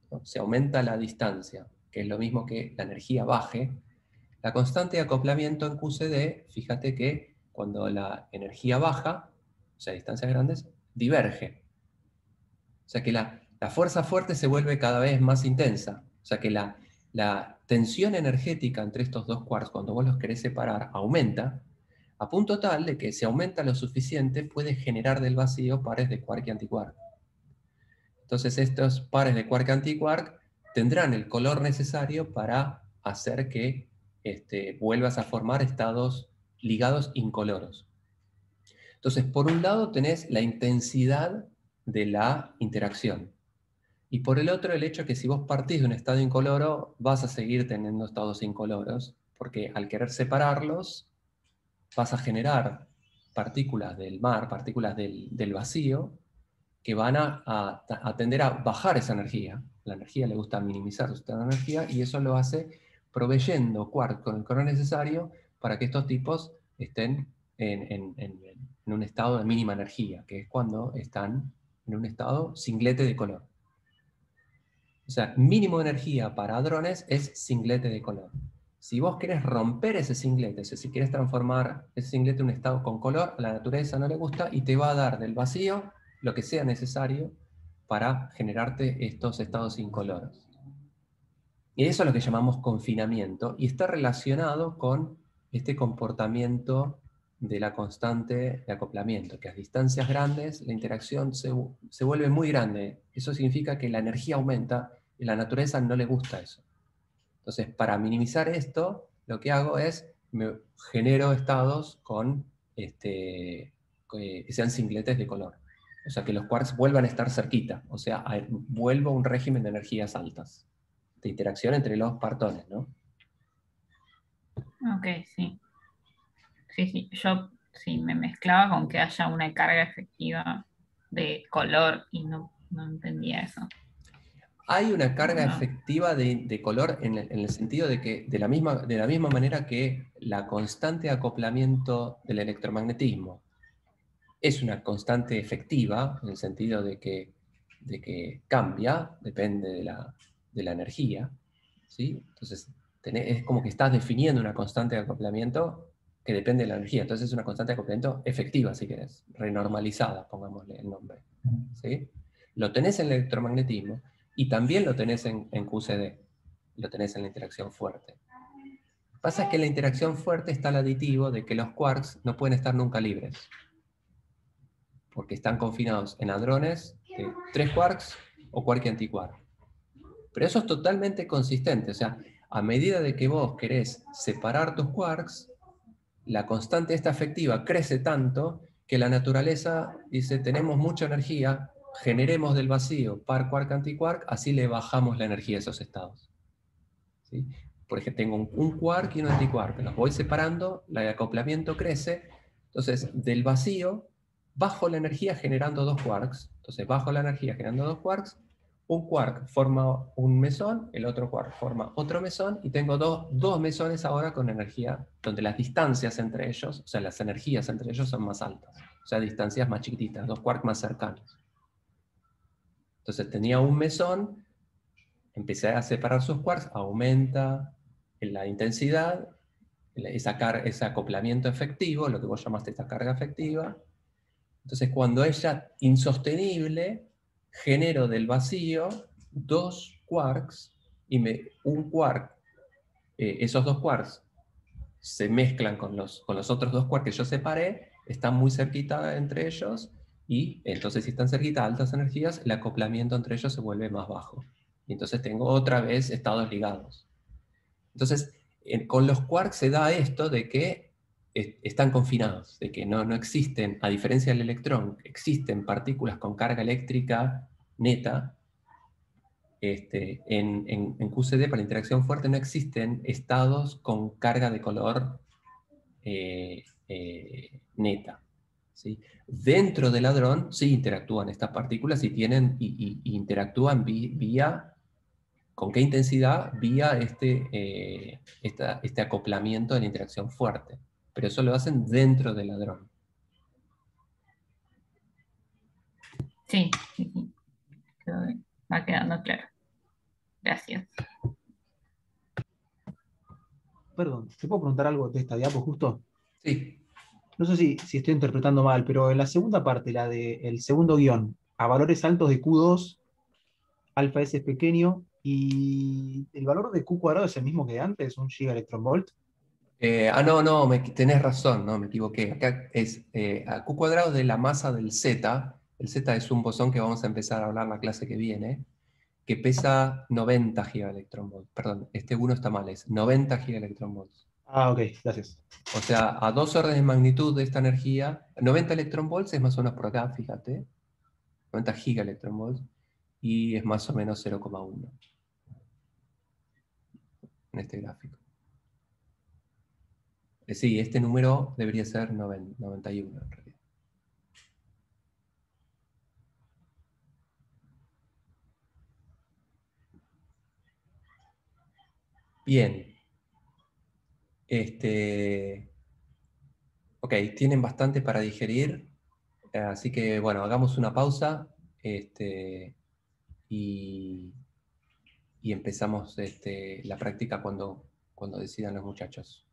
¿no? Se aumenta la distancia, que es lo mismo que la energía baje, la constante de acoplamiento en QCD, fíjate que cuando la energía baja, o sea, distancias grandes, diverge. O sea que la fuerza fuerte se vuelve cada vez más intensa. O sea que la tensión energética entre estos dos quarks, cuando vos los querés separar, aumenta, a punto tal de que si aumenta lo suficiente, puede generar del vacío pares de quark y antiquark. Entonces estos pares de quark y antiquark tendrán el color necesario para hacer que vuelvas a formar estados ligados incoloros. Entonces, por un lado tenés la intensidad de la interacción. Y por el otro, el hecho que si vos partís de un estado incoloro, vas a seguir teniendo estados incoloros, porque al querer separarlos, vas a generar partículas del mar, partículas del vacío, que van a tender a bajar esa energía. La energía le gusta minimizar su estado de energía, y eso lo hace proveyendo quark con el color necesario para que estos tipos estén en un estado de mínima energía, que es cuando están en un estado singlete de color. O sea, mínimo de energía para hadrones es singlete de color. Si vos querés romper ese singlete, o sea, si querés transformar ese singlete en un estado con color, a la naturaleza no le gusta y te va a dar del vacío lo que sea necesario para generarte estos estados incoloros. Y eso es lo que llamamos confinamiento, y está relacionado con este comportamiento de la constante de acoplamiento, que a distancias grandes la interacción se vuelve muy grande. Eso significa que la energía aumenta y a la naturaleza no le gusta eso. Entonces, para minimizar esto, lo que hago es, me genero estados que sean singletes de color. O sea, que los quarks vuelvan a estar cerquita. O sea, vuelvo a un régimen de energías altas, de interacción entre los partones, ¿no? ok, sí. Sí, sí. Yo sí me mezclaba con que haya una carga efectiva de color y no entendía eso. Hay una carga Bueno, efectiva de color en el sentido de que de la misma manera que la constante de acoplamiento del electromagnetismo es una constante efectiva, en el sentido de que cambia, depende de la energía, ¿sí? Entonces, es como que estás definiendo una constante de acoplamiento que depende de la energía. Entonces es una constante de acoplamiento efectiva, si querés, renormalizada, pongámosle el nombre, ¿sí? Lo tenés en el electromagnetismo y también lo tenés en QCD, lo tenés en la interacción fuerte. Lo que pasa es que en la interacción fuerte está el aditivo de que los quarks no pueden estar nunca libres, porque están confinados en hadrones de 3 quarks o quark y antiquark. Pero eso es totalmente consistente, o sea, a medida de que vos querés separar tus quarks, la constante esta efectiva crece tanto que la naturaleza dice, tenemos mucha energía, generemos del vacío par quark antiquark, así le bajamos la energía a esos estados, ¿sí? Por ejemplo, tengo un quark y un antiquark, los voy separando, el acoplamiento crece, entonces del vacío bajo la energía generando dos quarks, entonces bajo la energía generando dos quarks, un quark forma un mesón, el otro quark forma otro mesón, y tengo dos mesones ahora con energía, donde las distancias entre ellos, o sea, las energías entre ellos son más altas, o sea, distancias más chiquititas, dos quarks más cercanos. Entonces tenía un mesón, empecé a separar sus quarks, aumenta la intensidad, ese acoplamiento efectivo, lo que vos llamaste esta carga efectiva. Entonces, cuando es ya insostenible, genero del vacío dos quarks, y un quark esos dos quarks se mezclan con los otros dos quarks que yo separé, están muy cerquita entre ellos, y entonces si están cerquita a altas energías, el acoplamiento entre ellos se vuelve más bajo. Y entonces tengo otra vez estados ligados. Entonces, con los quarks se da esto de que están confinados, de que no existen, a diferencia del electrón, existen partículas con carga eléctrica neta. En QCD, para interacción fuerte, no existen estados con carga de color neta. ¿Sí? Dentro del hadrón sí interactúan estas partículas y interactúan vía, ¿con qué intensidad? Vía este acoplamiento de la interacción fuerte. Pero eso lo hacen dentro del hadrón. Sí, sí, sí. Creo que va quedando claro. Gracias. Perdón, ¿te puedo preguntar algo de esta diapo justo? Sí. No sé si estoy interpretando mal, pero en la segunda parte, la del segundo guión, a valores altos de Q2, alfa S es pequeño, y el valor de Q cuadrado es el mismo que antes, un gigaelectronvolt. No, tenés razón, no, me equivoqué. Acá es a Q cuadrado de la masa del Z. El Z es un bosón que vamos a empezar a hablar la clase que viene, que pesa 90 gigaelectronvolts. Perdón, este 1 está mal, es 90 gigaelectronvolts. Ah, ok, gracias. O sea, a 2 órdenes de magnitud de esta energía, 90 electronvolts es más o menos por acá, fíjate, 90 gigaelectronvolts, y es más o menos 0,1 en este gráfico. Sí, este número debería ser 91 en realidad. Bien. Ok, tienen bastante para digerir, así que bueno, hagamos una pausa y, y empezamos la práctica cuando decidan los muchachos.